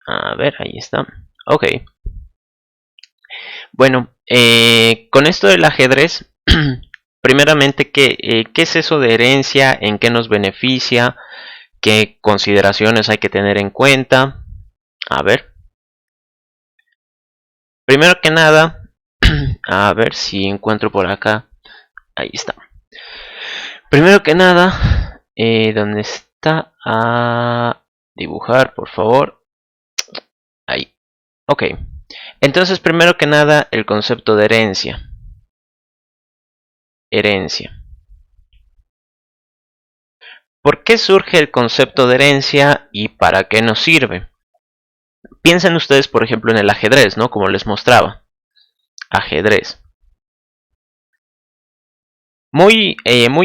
A ver, ahí está. Ok. Bueno, con esto del ajedrez, primeramente, ¿qué es eso de herencia? ¿En qué nos beneficia? ¿Qué consideraciones hay que tener en cuenta? A ver, primero que nada, a ver si encuentro por acá. Ahí está. Primero que nada, ¿dónde está? A dibujar, por favor. Ahí. Ok. Entonces, primero que nada, el concepto de herencia. Herencia. ¿Por qué surge el concepto de herencia y para qué nos sirve? Piensen ustedes, por ejemplo, en el ajedrez, ¿no? Como les mostraba. Ajedrez. Muy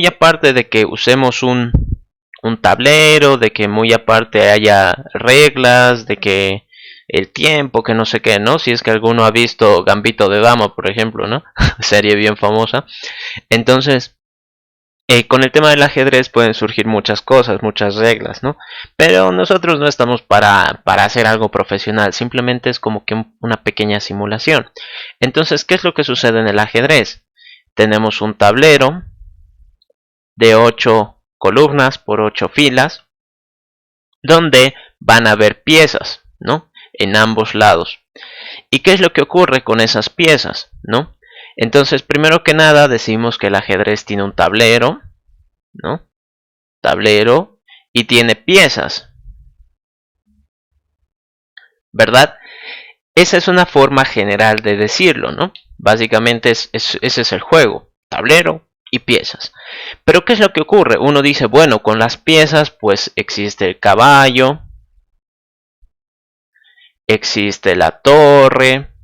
aparte de que usemos un tablero, de que muy aparte haya reglas, de que el tiempo, que no sé qué, ¿no? Si es que alguno ha visto Gambito de Dama, por ejemplo, ¿no? Serie bien famosa. Entonces, con el tema del ajedrez pueden surgir muchas cosas, muchas reglas, ¿no? Pero nosotros no estamos para hacer algo profesional, simplemente es como que una pequeña simulación. Entonces, ¿qué es lo que sucede en el ajedrez? Tenemos un tablero de 8 columnas por 8 filas, donde van a haber piezas, ¿no? En ambos lados. ¿Y qué es lo que ocurre con esas piezas, ¿no? Entonces, primero que nada, decimos que el ajedrez tiene un tablero, ¿no? Tablero y tiene piezas, ¿verdad? Esa es una forma general de decirlo, ¿no? Básicamente ese es el juego, tablero y piezas. Pero ¿qué es lo que ocurre? Uno dice, bueno, con las piezas pues existe el caballo, existe la torre,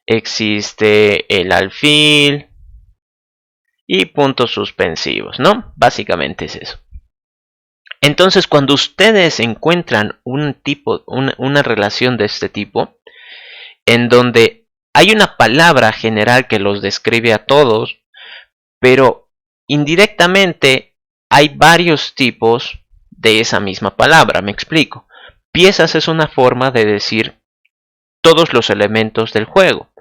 existe el alfil y puntos suspensivos, ¿no? Básicamente es eso. Entonces, cuando ustedes encuentran una relación de este tipo, en donde hay una palabra general que los describe a todos, pero indirectamente hay varios tipos de esa misma palabra, me explico. Piezas es una forma de decir todos los elementos del juego.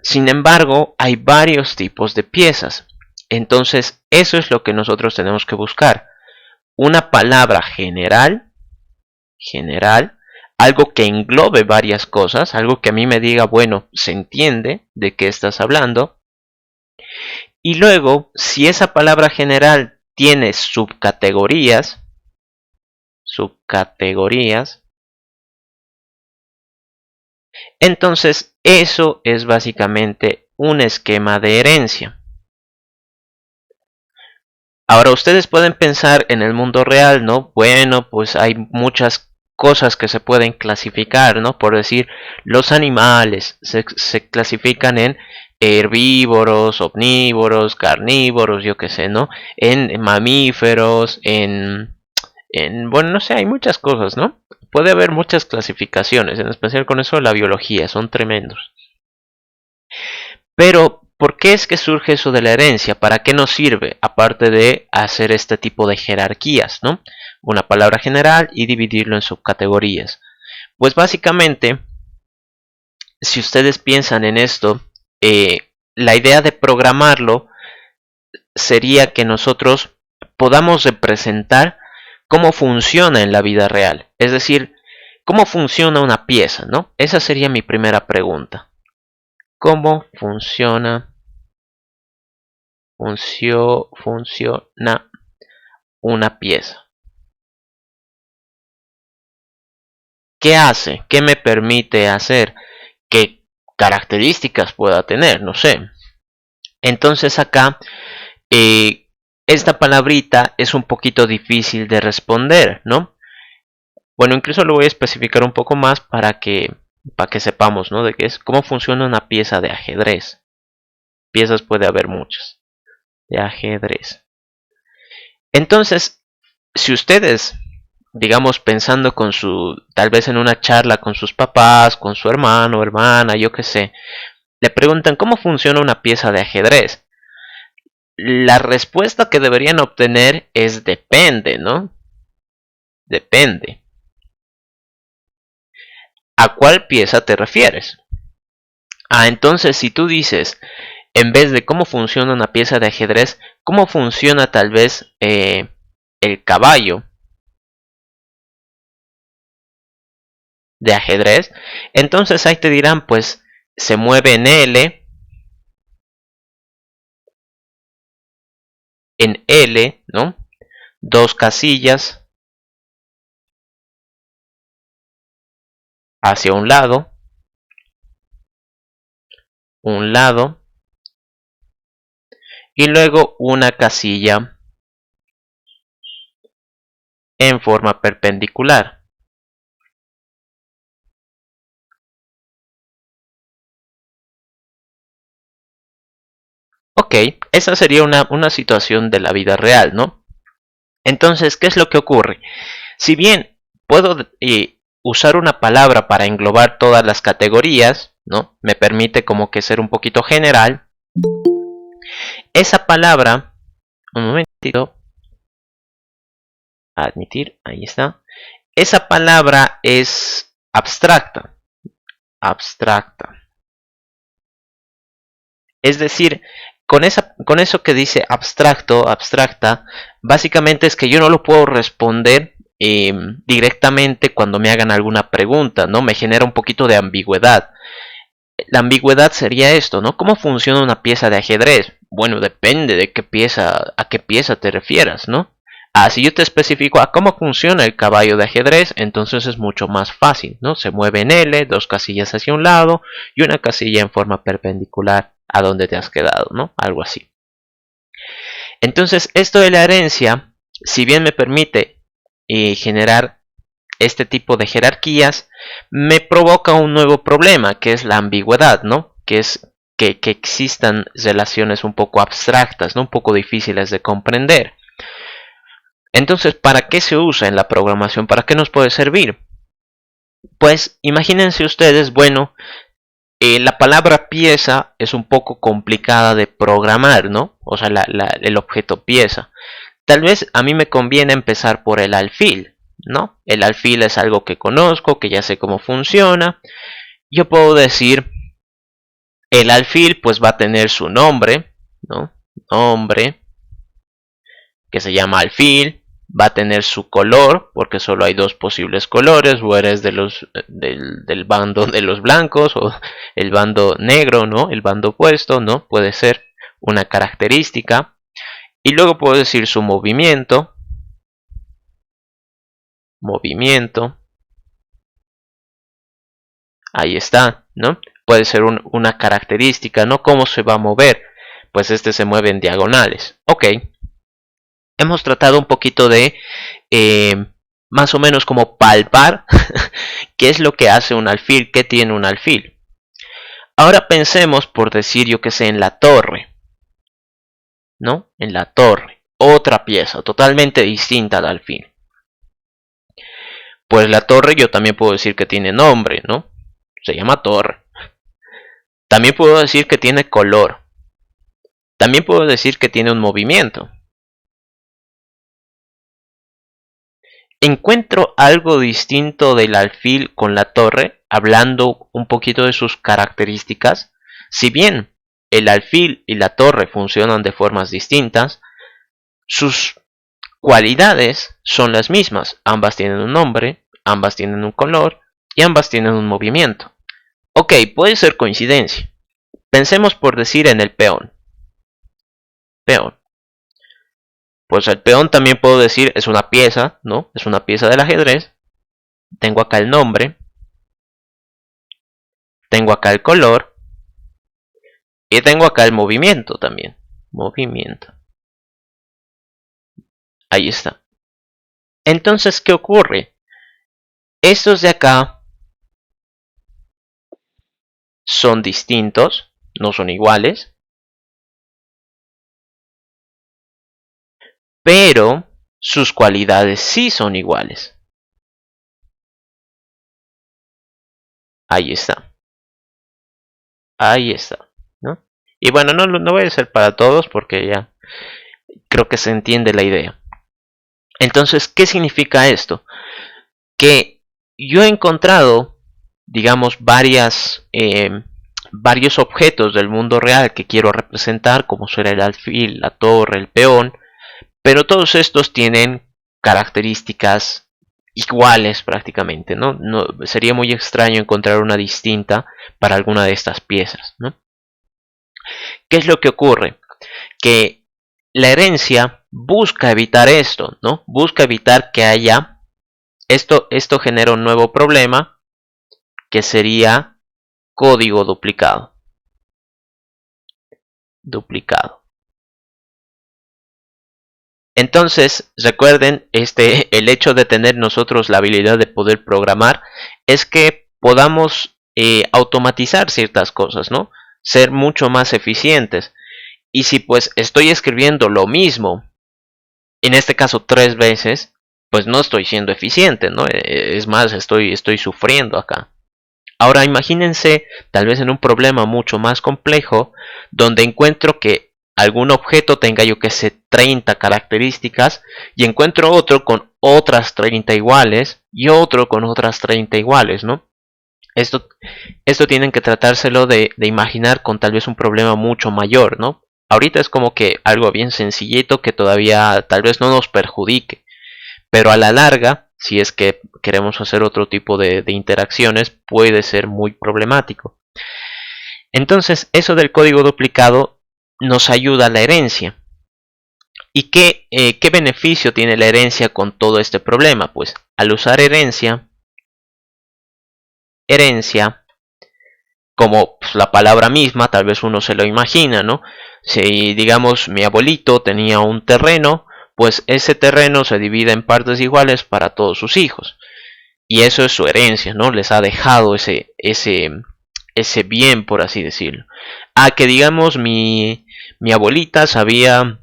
Sin embargo, hay varios tipos de piezas. Entonces, eso es lo que nosotros tenemos que buscar. Una palabra general, algo que englobe varias cosas, algo que a mí me diga, bueno, se entiende de qué estás hablando. Y luego, si esa palabra general tiene subcategorías, entonces eso es básicamente un esquema de herencia. Ahora ustedes pueden pensar en el mundo real, ¿no? Bueno, pues hay muchas cosas que se pueden clasificar, ¿no? Por decir, los animales se clasifican en herbívoros, omnívoros, carnívoros, yo qué sé, ¿no? En mamíferos, bueno, no sé, hay muchas cosas, ¿no? Puede haber muchas clasificaciones, en especial con eso de la biología, son tremendos. Pero, ¿por qué es que surge eso de la herencia? ¿Para qué nos sirve? Aparte de hacer este tipo de jerarquías, ¿no? Una palabra general y dividirlo en subcategorías. Pues básicamente, si ustedes piensan en esto, la idea de programarlo sería que nosotros podamos representar cómo funciona en la vida real. Es decir, cómo funciona una pieza, ¿no? Esa sería mi primera pregunta. ¿Cómo funciona una pieza? ¿Qué hace? ¿Qué me permite hacer? ¿Qué características pueda tener? No sé. Entonces acá, esta palabrita es un poquito difícil de responder, ¿no? Bueno, incluso lo voy a especificar un poco más para que sepamos, ¿no? De qué es, cómo funciona una pieza de ajedrez. Piezas puede haber muchas de ajedrez. Entonces, si ustedes, digamos, pensando tal vez en una charla con sus papás, con su hermano, hermana, yo qué sé, le preguntan cómo funciona una pieza de ajedrez. La respuesta que deberían obtener es depende, ¿no? Depende. ¿A cuál pieza te refieres? Entonces si tú dices, en vez de cómo funciona una pieza de ajedrez, cómo funciona tal vez el caballo de ajedrez, entonces ahí te dirán, pues se mueve en L, ¿no? Dos casillas hacia un lado, y luego una casilla en forma perpendicular. Ok, esa sería una situación de la vida real, ¿no? Entonces, ¿qué es lo que ocurre? Si bien puedo usar una palabra para englobar todas las categorías, ¿no? Me permite como que ser un poquito general. Esa palabra, un momentito, admitir, ahí está. Esa palabra es abstracta. Es decir, con eso que dice abstracta, básicamente es que yo no lo puedo responder directamente cuando me hagan alguna pregunta, ¿no? Me genera un poquito de ambigüedad. La ambigüedad sería esto, ¿no? ¿Cómo funciona una pieza de ajedrez? Bueno, depende de a qué pieza te refieras, ¿no? Si yo te especifico a cómo funciona el caballo de ajedrez, entonces es mucho más fácil, ¿no? Se mueve en L, dos casillas hacia un lado y una casilla en forma perpendicular a donde te has quedado, ¿no? Algo así. Entonces, esto de la herencia, si bien me permite generar este tipo de jerarquías, me provoca un nuevo problema, que es la ambigüedad, ¿no? Que es que existan relaciones un poco abstractas, ¿no? Un poco difíciles de comprender. Entonces, ¿para qué se usa en la programación? ¿Para qué nos puede servir? Pues imagínense ustedes, bueno, la palabra pieza es un poco complicada de programar, ¿no? O sea, el objeto pieza. Tal vez a mí me conviene empezar por el alfil, ¿no? El alfil es algo que conozco, que ya sé cómo funciona. Yo puedo decir, el alfil pues va a tener su nombre, ¿no? Nombre, que se llama alfil. Va a tener su color, porque solo hay dos posibles colores, o eres del bando de los blancos, o el bando negro, ¿no? El bando opuesto, ¿no? Puede ser una característica. Y luego puedo decir su movimiento. Ahí está, ¿no? Puede ser una característica, ¿no? ¿Cómo se va a mover? Pues este se mueve en diagonales. Ok. Hemos tratado un poquito de más o menos como palpar qué es lo que hace un alfil, qué tiene un alfil. Ahora pensemos, por decir yo que sé, en la torre, ¿no? En la torre, otra pieza totalmente distinta al alfil. Pues la torre yo también puedo decir que tiene nombre, ¿no? Se llama torre. También puedo decir que tiene color. También puedo decir que tiene un movimiento. Encuentro algo distinto del alfil con la torre, hablando un poquito de sus características. Si bien el alfil y la torre funcionan de formas distintas, sus cualidades son las mismas. Ambas tienen un nombre, ambas tienen un color y ambas tienen un movimiento. Ok, puede ser coincidencia. Pensemos por decir en el peón. Peón. Pues el peón también puedo decir es una pieza, ¿no? Es una pieza del ajedrez. Tengo acá el nombre. Tengo acá el color. Y tengo acá el movimiento también. Movimiento. Ahí está. Entonces, ¿qué ocurre? Estos de acá son distintos, no son iguales. Pero sus cualidades sí son iguales. Ahí está. Ahí está, ¿no? Y bueno, no voy a ser para todos porque ya creo que se entiende la idea. Entonces, ¿qué significa esto? Que yo he encontrado digamos, varios objetos del mundo real que quiero representar, como será el alfil, la torre, el peón, pero todos estos tienen características iguales prácticamente, ¿no? Sería muy extraño encontrar una distinta para alguna de estas piezas, ¿no? ¿Qué es lo que ocurre? Que la herencia busca evitar esto, ¿no? Busca evitar que haya esto genera un nuevo problema que sería código duplicado. Entonces, recuerden, el hecho de tener nosotros la habilidad de poder programar es que podamos automatizar ciertas cosas, ¿no? Ser mucho más eficientes. Y si pues estoy escribiendo lo mismo, en este caso 3 veces, pues no estoy siendo eficiente, ¿no? Es más, estoy sufriendo acá. Ahora imagínense tal vez en un problema mucho más complejo, donde encuentro que algún objeto tenga, yo que sé, 30 características, y encuentro otro con otras 30 iguales, y otro con otras 30 iguales, ¿no? Esto tienen que tratárselo de imaginar con tal vez un problema mucho mayor, ¿no? Ahorita es como que algo bien sencillito que todavía tal vez no nos perjudique, pero a la larga, si es que queremos hacer otro tipo de interacciones, puede ser muy problemático. Entonces, eso del código duplicado nos ayuda a la herencia. ¿Y qué beneficio tiene la herencia con todo este problema? Pues al usar herencia, como pues, la palabra misma, tal vez uno se lo imagina, ¿no? Si digamos mi abuelito tenía un terreno, pues ese terreno se divide en partes iguales para todos sus hijos. Y eso es su herencia, ¿no? Les ha dejado ese bien, por así decirlo. A que digamos mi abuelita sabía,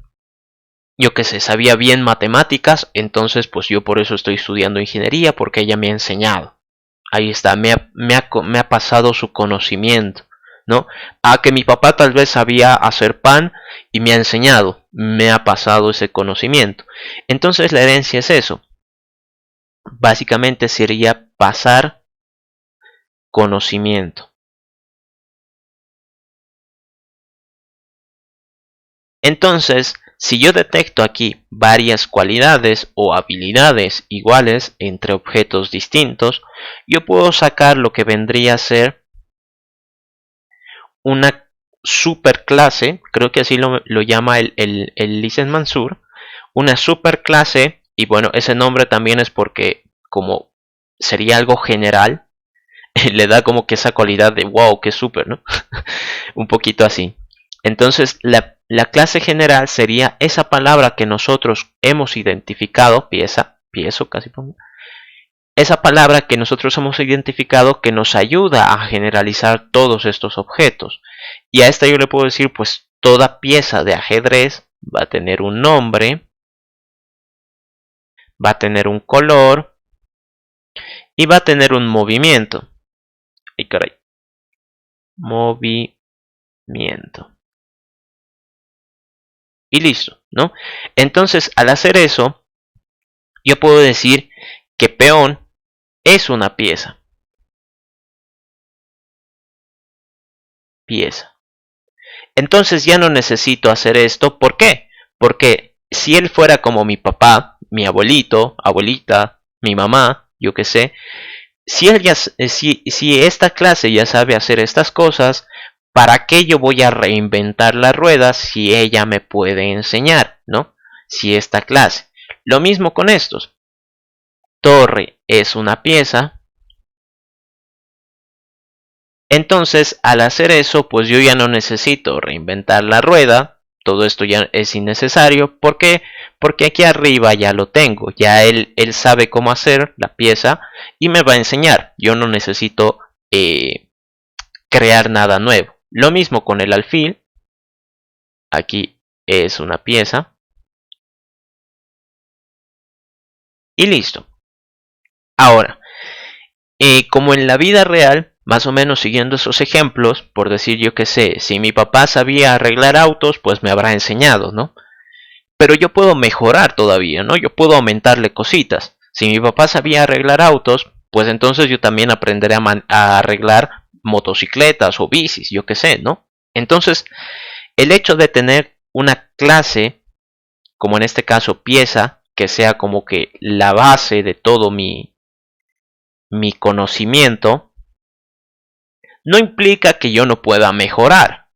yo que sé, sabía bien matemáticas, entonces pues yo por eso estoy estudiando ingeniería, porque ella me ha enseñado. Ahí está, me ha pasado su conocimiento, ¿no? A que mi papá tal vez sabía hacer pan y me ha enseñado, me ha pasado ese conocimiento. Entonces la herencia es eso. Básicamente sería pasar conocimiento. Entonces, si yo detecto aquí varias cualidades o habilidades iguales entre objetos distintos, yo puedo sacar lo que vendría a ser una superclase, creo que así lo llama el Lisen Mansur, una superclase, y bueno, ese nombre también es porque como sería algo general, le da como que esa cualidad de wow, que super, ¿no? Un poquito así. Entonces, la clase general sería esa palabra que nosotros hemos identificado, piezo casi pongo, esa palabra que nosotros hemos identificado que nos ayuda a generalizar todos estos objetos. Y a esta yo le puedo decir, pues toda pieza de ajedrez va a tener un nombre, va a tener un color y va a tener un movimiento. Y caray, movimiento. Y listo, ¿no? Entonces, al hacer eso, yo puedo decir que peón es una pieza. Entonces ya no necesito hacer esto. ¿Por qué? Porque si él fuera como mi papá, mi abuelito, abuelita, mi mamá, yo qué sé, si esta clase ya sabe hacer estas cosas, ¿para qué yo voy a reinventar la rueda si ella me puede enseñar, ¿no? Si esta clase. Lo mismo con estos. Torre es una pieza. Entonces, al hacer eso, pues yo ya no necesito reinventar la rueda. Todo esto ya es innecesario. ¿Por qué? Porque aquí arriba ya lo tengo. Ya él sabe cómo hacer la pieza y me va a enseñar. Yo no necesito crear nada nuevo. Lo mismo con el alfil. Aquí es una pieza. Y listo. Ahora, como en la vida real, más o menos siguiendo esos ejemplos, por decir yo que sé, si mi papá sabía arreglar autos, pues me habrá enseñado, ¿no? Pero yo puedo mejorar todavía, ¿no? Yo puedo aumentarle cositas. Si mi papá sabía arreglar autos, pues entonces yo también aprenderé a arreglar motocicletas o bicis, yo qué sé, ¿no? Entonces, el hecho de tener una clase, como en este caso pieza, que sea como que la base de todo mi conocimiento, no implica que yo no pueda mejorar.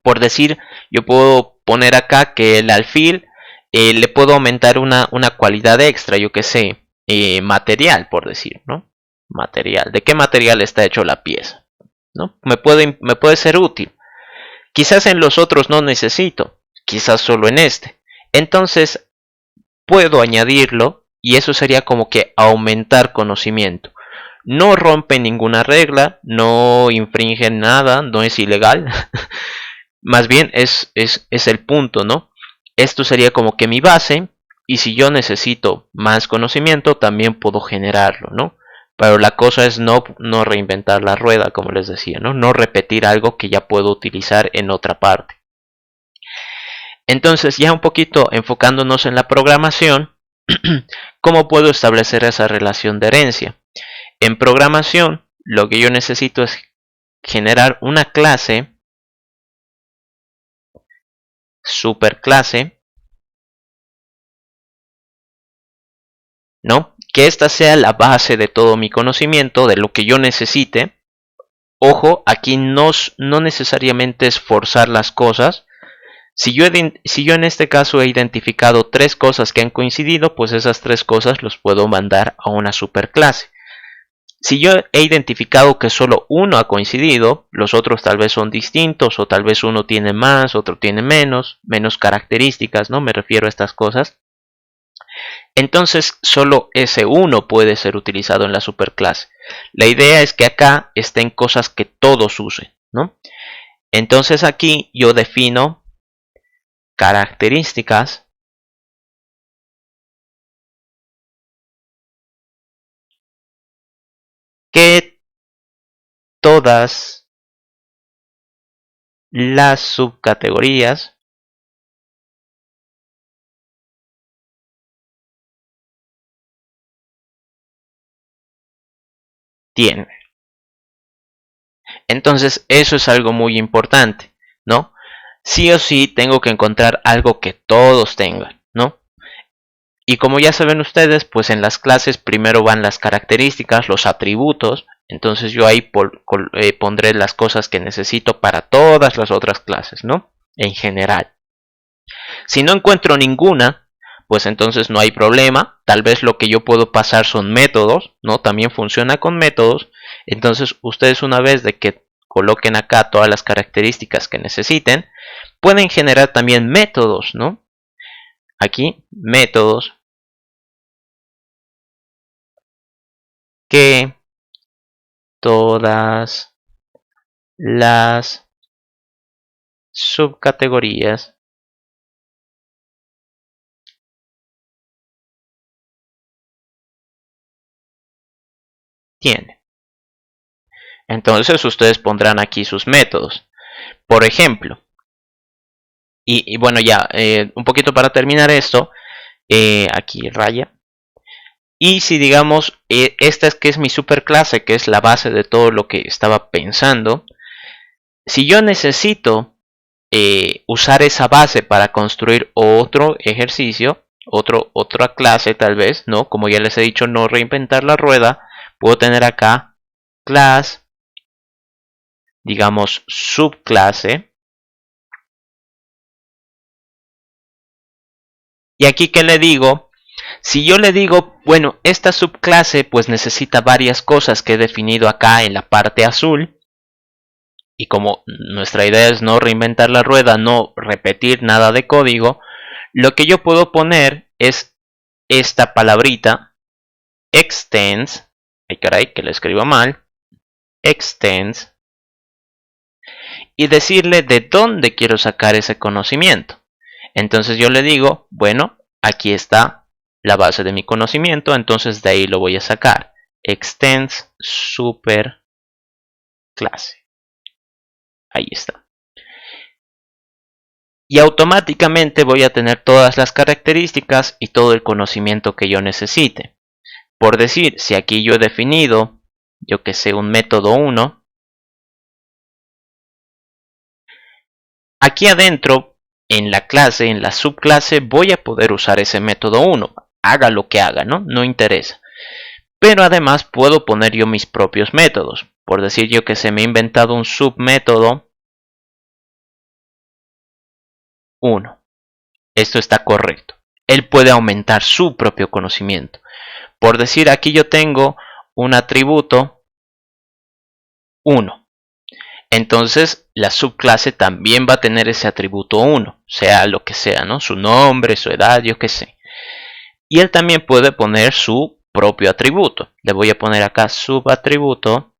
Por decir, yo puedo poner acá que el alfil le puedo aumentar una cualidad extra, yo que sé, material, por decir, ¿no? Material. ¿De qué material está hecho la pieza? ¿No? Me puede ser útil. Quizás en los otros no necesito, quizás solo en este. Entonces, puedo añadirlo y eso sería como que aumentar conocimiento. No rompe ninguna regla, no infringe nada, no es ilegal. Más bien es el punto, ¿no? Esto sería como que mi base y si yo necesito más conocimiento también puedo generarlo, ¿no? Pero la cosa es no reinventar la rueda, como les decía, ¿no? No repetir algo que ya puedo utilizar en otra parte. Entonces, ya un poquito enfocándonos en la programación, ¿cómo puedo establecer esa relación de herencia? En programación, lo que yo necesito es generar una clase, superclase, ¿no? Que esta sea la base de todo mi conocimiento, de lo que yo necesite. Ojo, aquí no necesariamente es forzar las cosas. Si yo en este caso he identificado 3 cosas que han coincidido, pues esas 3 cosas los puedo mandar a una superclase. Si yo he identificado que solo uno ha coincidido, los otros tal vez son distintos o tal vez uno tiene más, otro tiene menos características, ¿no? Me refiero a estas cosas. Entonces solo ese uno puede ser utilizado en la superclase. La idea es que acá estén cosas que todos usen, ¿no? Entonces aquí yo defino características que todas las subcategorías tienen. Entonces eso es algo muy importante, ¿no? Sí o sí tengo que encontrar algo que todos tengan, ¿no? Y como ya saben ustedes, pues en las clases primero van las características, los atributos. Entonces yo ahí pondré las cosas que necesito para todas las otras clases, ¿no? En general. Si no encuentro ninguna, pues entonces no hay problema. Tal vez lo que yo puedo pasar son métodos, ¿no? También funciona con métodos. Entonces ustedes una vez de que coloquen acá todas las características que necesiten, pueden generar también métodos, ¿no? Aquí, métodos que todas las subcategorías tienen. Entonces ustedes pondrán aquí sus métodos. Por ejemplo, y bueno ya, un poquito para terminar esto, aquí raya. Y si digamos, esta es que es mi superclase, que es la base de todo lo que estaba pensando, si yo necesito usar esa base para construir otro ejercicio, otra clase tal vez, ¿no? Como ya les he dicho, no reinventar la rueda, puedo tener acá class, digamos subclase. Y aquí que le digo, si yo le digo, bueno, esta subclase pues necesita varias cosas que he definido acá en la parte azul. Y como nuestra idea es no reinventar la rueda, no repetir nada de código, lo que yo puedo poner es esta palabrita extends, ay caray que le escribo mal, extends, y decirle de dónde quiero sacar ese conocimiento. Entonces yo le digo, bueno, aquí está la base de mi conocimiento, entonces de ahí lo voy a sacar. Extends super clase. Ahí está. Y automáticamente voy a tener todas las características y todo el conocimiento que yo necesite. Por decir, si aquí yo he definido, yo que sé, un método 1, aquí adentro, en la clase, en la subclase, voy a poder usar ese método 1. Haga lo que haga, ¿no? No interesa. Pero además puedo poner yo mis propios métodos. Por decir yo que se me ha inventado un submétodo 1. Esto está correcto. Él puede aumentar su propio conocimiento. Por decir, aquí yo tengo un atributo 1. Entonces la subclase también va a tener ese atributo 1, sea lo que sea, ¿no? Su nombre, su edad, yo qué sé. Y él también puede poner su propio atributo. Le voy a poner acá subatributo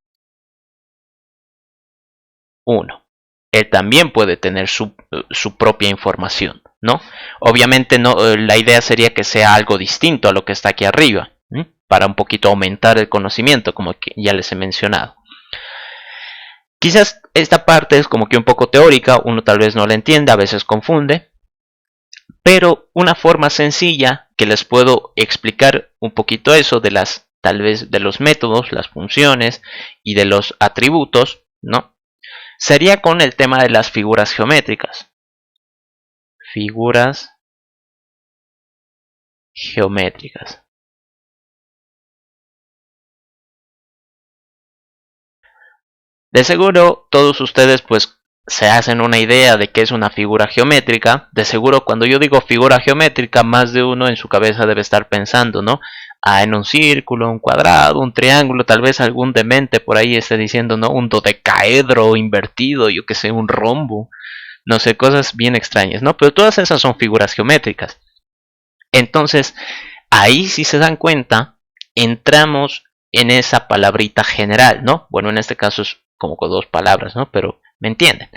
1. Él también puede tener su propia información, ¿no? Obviamente no, la idea sería que sea algo distinto a lo que está aquí arriba, ¿sí? Para un poquito aumentar el conocimiento, como que ya les he mencionado. Quizás esta parte es como que un poco teórica, uno tal vez no la entiende, a veces confunde, pero una forma sencilla que les puedo explicar un poquito eso de las, tal vez de los métodos, las funciones y de los atributos, ¿no? Sería con el tema de las figuras geométricas. Figuras geométricas. De seguro todos ustedes pues se hacen una idea de qué es una figura geométrica. De seguro cuando yo digo figura geométrica, más de uno en su cabeza debe estar pensando, ¿no? Ah, en un círculo, un cuadrado, un triángulo, tal vez algún demente por ahí esté diciendo, ¿no? Un dodecaedro invertido, yo que sé, un rombo, no sé, cosas bien extrañas, ¿no? Pero todas esas son figuras geométricas. Entonces, ahí si se dan cuenta, entramos en esa palabrita general, ¿no? Bueno, en este caso es como con dos palabras, ¿no? Pero me entienden.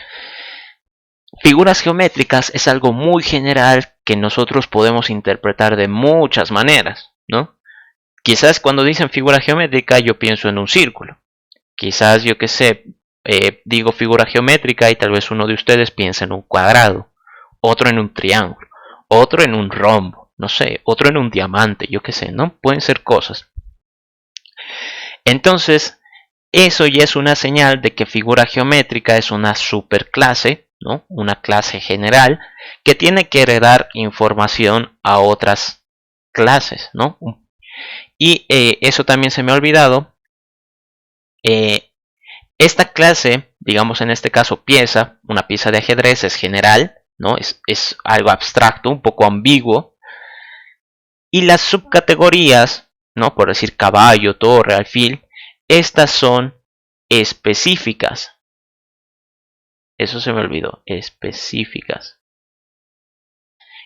Figuras geométricas es algo muy general que nosotros podemos interpretar de muchas maneras, ¿no? Quizás cuando dicen figura geométrica yo pienso en un círculo. Quizás yo que sé, digo figura geométrica y tal vez uno de ustedes piensa en un cuadrado, otro en un triángulo, otro en un rombo, no sé, otro en un diamante, yo que sé, ¿no? Pueden ser cosas. Entonces, eso ya es una señal de que figura geométrica es una superclase, ¿no? Una clase general que tiene que heredar información a otras clases, ¿no? Y eso también se me ha olvidado. Eh, esta clase, digamos en este caso pieza, una pieza de ajedrez es general, ¿no? Es algo abstracto, un poco ambiguo. Y las subcategorías, ¿no? Por decir caballo, torre, alfil, estas son específicas. Eso se me olvidó, específicas.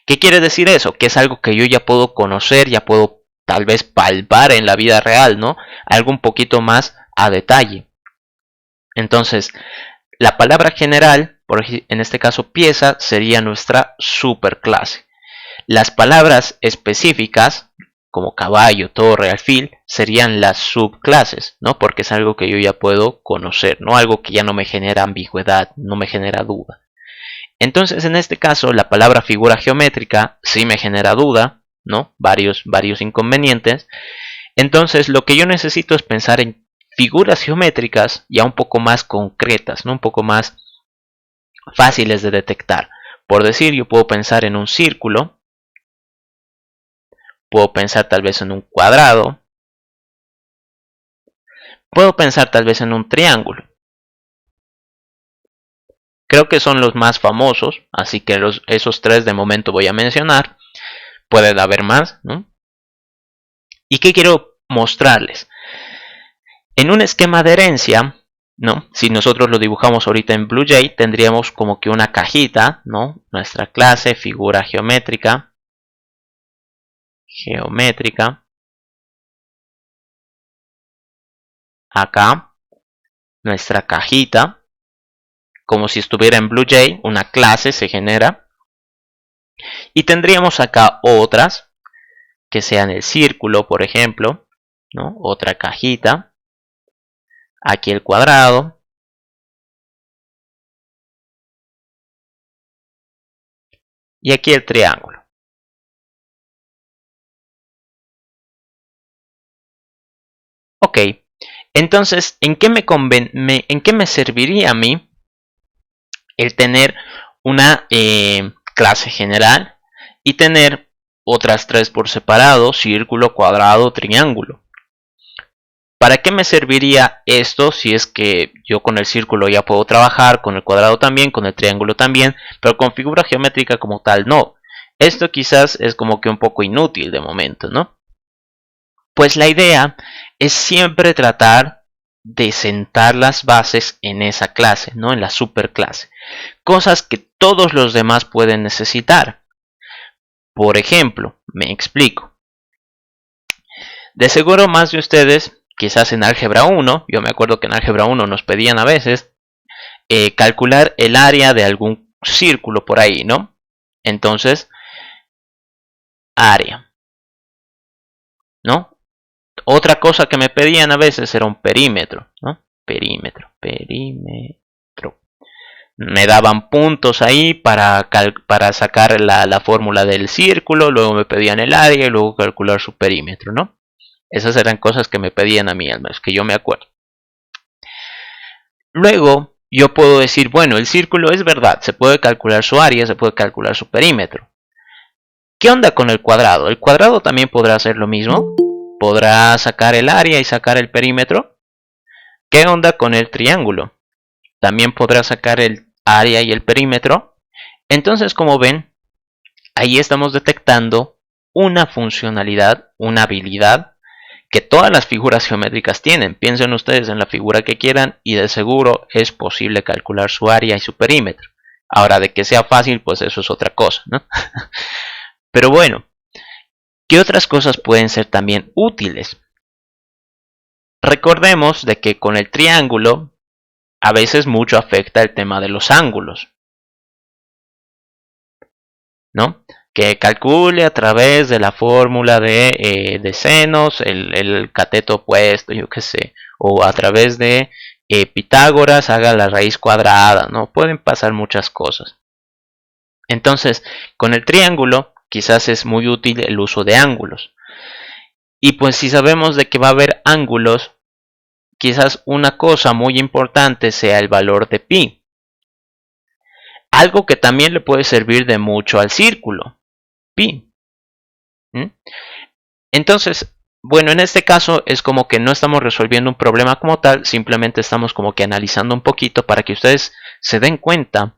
¿Qué quiere decir eso? Que es algo que yo ya puedo conocer, ya puedo tal vez palpar en la vida real, ¿no? Algo un poquito más a detalle. Entonces, la palabra general, en este caso pieza, sería nuestra superclase. Las palabras específicas, como caballo, torre, alfil, serían las subclases, ¿no? Porque es algo que yo ya puedo conocer, ¿no? Algo que ya no me genera ambigüedad, no me genera duda. Entonces, en este caso, la palabra figura geométrica sí me genera duda, ¿no? Varios inconvenientes. Entonces, lo que yo necesito es pensar en figuras geométricas ya un poco más concretas, ¿no? Un poco más fáciles de detectar. Por decir, yo puedo pensar en un círculo, puedo pensar tal vez en un cuadrado, puedo pensar tal vez en un triángulo. Creo que son los más famosos, así que esos tres de momento voy a mencionar. Puede haber más, ¿no? ¿Y qué quiero mostrarles? En un esquema de herencia, ¿no? Si nosotros lo dibujamos ahorita en BlueJ, tendríamos como que una cajita, ¿no? Nuestra clase, figura geométrica, acá, nuestra cajita, como si estuviera en BlueJ, una clase se genera, y tendríamos acá otras, que sean el círculo, por ejemplo, ¿no? Otra cajita, aquí el cuadrado, y aquí el triángulo. Ok, entonces, ¿en qué me serviría a mí el tener una clase general y tener otras tres por separado: círculo, cuadrado, triángulo? ¿Para qué me serviría esto si es que yo con el círculo ya puedo trabajar, con el cuadrado también, con el triángulo también, pero con figura geométrica como tal no? Esto quizás es como que un poco inútil de momento, ¿no? Pues la idea es siempre tratar de sentar las bases en esa clase, ¿no? En la superclase. Cosas que todos los demás pueden necesitar. Por ejemplo, me explico. De seguro más de ustedes, quizás en álgebra 1, yo me acuerdo que en álgebra 1 nos pedían a veces calcular el área de algún círculo por ahí, ¿no? Entonces, área, ¿no? Otra cosa que me pedían a veces era un perímetro, ¿no? Perímetro. Me daban puntos ahí para sacar la fórmula del círculo, luego me pedían el área y luego calcular su perímetro, ¿no? Esas eran cosas que me pedían a mí, al menos que yo me acuerdo. Luego, yo puedo decir, bueno, el círculo es verdad, se puede calcular su área, se puede calcular su perímetro. ¿Qué onda con el cuadrado? ¿El cuadrado también podrá hacer lo mismo? ¿Podrá sacar el área y sacar el perímetro? ¿Qué onda con el triángulo? ¿También podrá sacar el área y el perímetro? Entonces, como ven, ahí estamos detectando una funcionalidad, una habilidad que todas las figuras geométricas tienen. Piensen ustedes en la figura que quieran y de seguro es posible calcular su área y su perímetro. Ahora, de que sea fácil, pues eso es otra cosa, ¿no? Pero bueno, ¿qué otras cosas pueden ser también útiles? Recordemos de que con el triángulo a veces mucho afecta el tema de los ángulos, ¿no? Que calcule a través de la fórmula de senos el cateto opuesto, yo qué sé, o a través de Pitágoras haga la raíz cuadrada, ¿no? Pueden pasar muchas cosas. Entonces, con el triángulo quizás es muy útil el uso de ángulos. Y pues si sabemos de que va a haber ángulos, quizás una cosa muy importante sea el valor de pi. Algo que también le puede servir de mucho al círculo, pi. ¿Mm? Entonces, bueno, en este caso es como que no estamos resolviendo un problema como tal, simplemente estamos como que analizando un poquito para que ustedes se den cuenta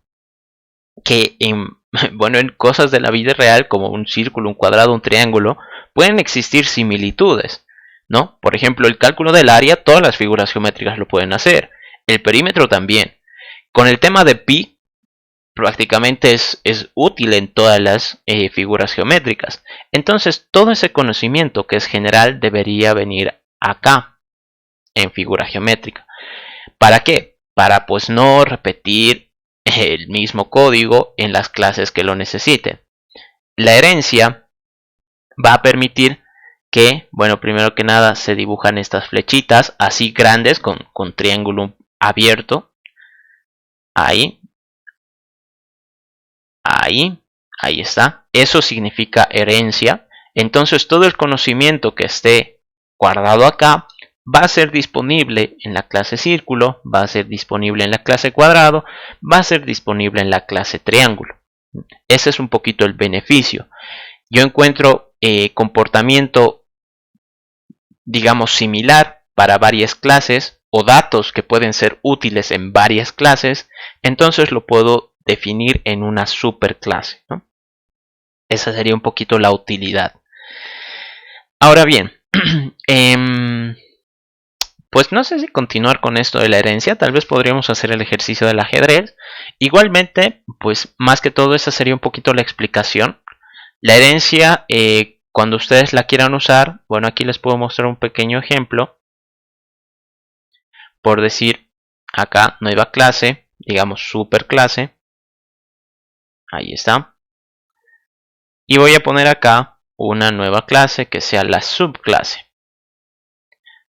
que bueno, en cosas de la vida real como un círculo, un cuadrado, un triángulo, pueden existir similitudes, ¿no? Por ejemplo, el cálculo del área, todas las figuras geométricas lo pueden hacer, el perímetro también. Con el tema de pi, prácticamente es útil en todas las figuras geométricas. Entonces, todo ese conocimiento que es general debería venir acá, en figura geométrica. ¿Para qué? Para pues no repetir el mismo código en las clases que lo necesiten. La herencia va a permitir que, bueno, primero que nada se dibujan estas flechitas así grandes con triángulo abierto. Ahí está. Eso significa herencia. Entonces todo el conocimiento que esté guardado acá va a ser disponible en la clase círculo, va a ser disponible en la clase cuadrado, va a ser disponible en la clase triángulo. Ese es un poquito el beneficio. Yo encuentro comportamiento, digamos, similar para varias clases o datos que pueden ser útiles en varias clases, entonces lo puedo definir en una superclase, ¿no? Esa sería un poquito la utilidad. Ahora bien, pues no sé si continuar con esto de la herencia, tal vez podríamos hacer el ejercicio del ajedrez. Igualmente, pues más que todo esa sería un poquito la explicación. La herencia, cuando ustedes la quieran usar, bueno, aquí les puedo mostrar un pequeño ejemplo. Por decir, acá nueva clase, digamos superclase. Ahí está. Y voy a poner acá una nueva clase que sea la subclase.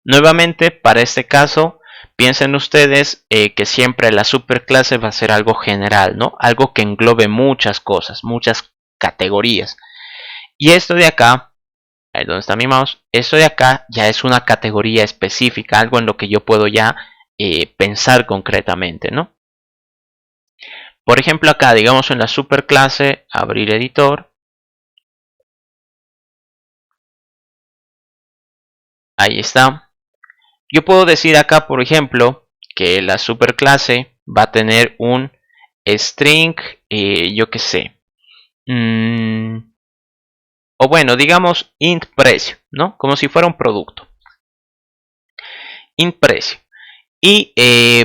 Nuevamente, para este caso, piensen ustedes que siempre la superclase va a ser algo general, ¿no? Algo que englobe muchas cosas, muchas categorías. Y esto de acá ahí donde está mi mouse, esto de acá ya es una categoría específica, algo en lo que yo puedo ya pensar concretamente, ¿no? Por ejemplo, acá, digamos en la superclase, abrir editor. Ahí está. Yo puedo decir acá, por ejemplo, que la superclase va a tener un string, yo qué sé. O bueno, digamos int precio, ¿no? Como si fuera un producto. Int precio. Y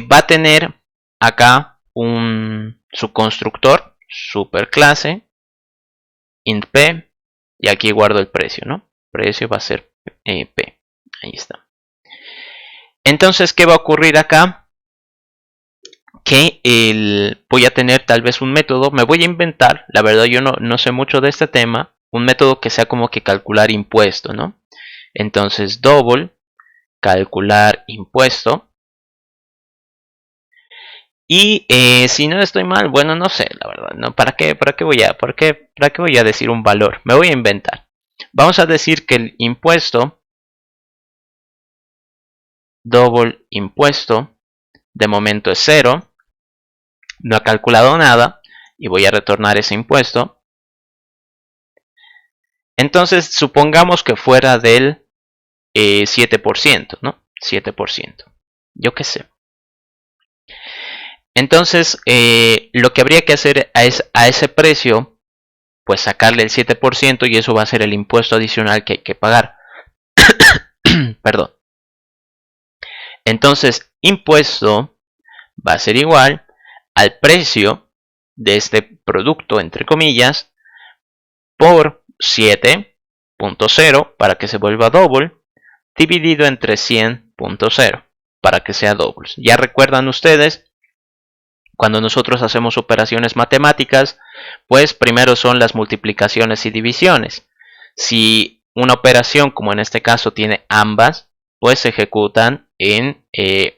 va a tener acá su constructor, superclase, int p, y aquí guardo el precio, ¿no? Precio va a ser p. Ahí está. Entonces, ¿qué va a ocurrir acá? Que voy a tener tal vez un método, me voy a inventar, la verdad yo no sé mucho de este tema, un método que sea como que calcular impuesto, ¿no? Entonces, double, calcular impuesto. Y si no estoy mal, bueno, no sé, la verdad, ¿no? ¿Para qué voy a decir un valor? Me voy a inventar. Vamos a decir que el impuesto, double impuesto, de momento es 0. No ha calculado nada y voy a retornar ese impuesto. Entonces, supongamos que fuera del 7%, ¿no? 7%. Yo qué sé. Entonces, lo que habría que hacer a ese precio, pues sacarle el 7% y eso va a ser el impuesto adicional que hay que pagar. Perdón. Entonces, impuesto va a ser igual al precio de este producto, entre comillas, por 7.0 para que se vuelva double, dividido entre 100.0 para que sea double. Ya recuerdan ustedes, cuando nosotros hacemos operaciones matemáticas, pues primero son las multiplicaciones y divisiones. Si una operación, como en este caso, tiene ambas, pues se ejecutan en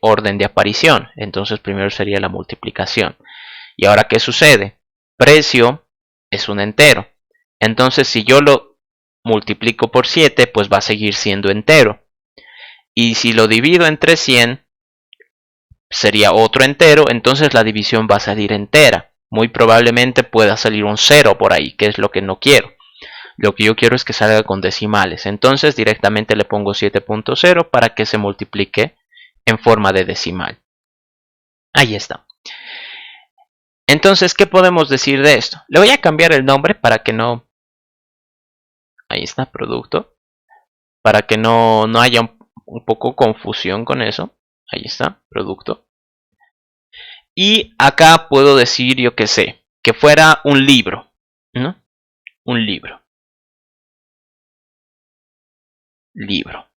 orden de aparición. Entonces primero sería la multiplicación. Y ahora, ¿qué sucede? Precio es un entero. Entonces, si yo lo multiplico por 7, pues va a seguir siendo entero. Y si lo divido entre 100, sería otro entero, entonces la división va a salir entera. Muy probablemente pueda salir un 0 por ahí, que es lo que no quiero. Lo que yo quiero es que salga con decimales. Entonces directamente le pongo 7.0 para que se multiplique en forma de decimal. Ahí está. Entonces, ¿qué podemos decir de esto? Le voy a cambiar el nombre para que no... Ahí está, producto. Para que no haya un poco confusión con eso. Ahí está, producto. Y acá puedo decir, yo qué sé, que fuera un libro, ¿no? Un libro. Libro.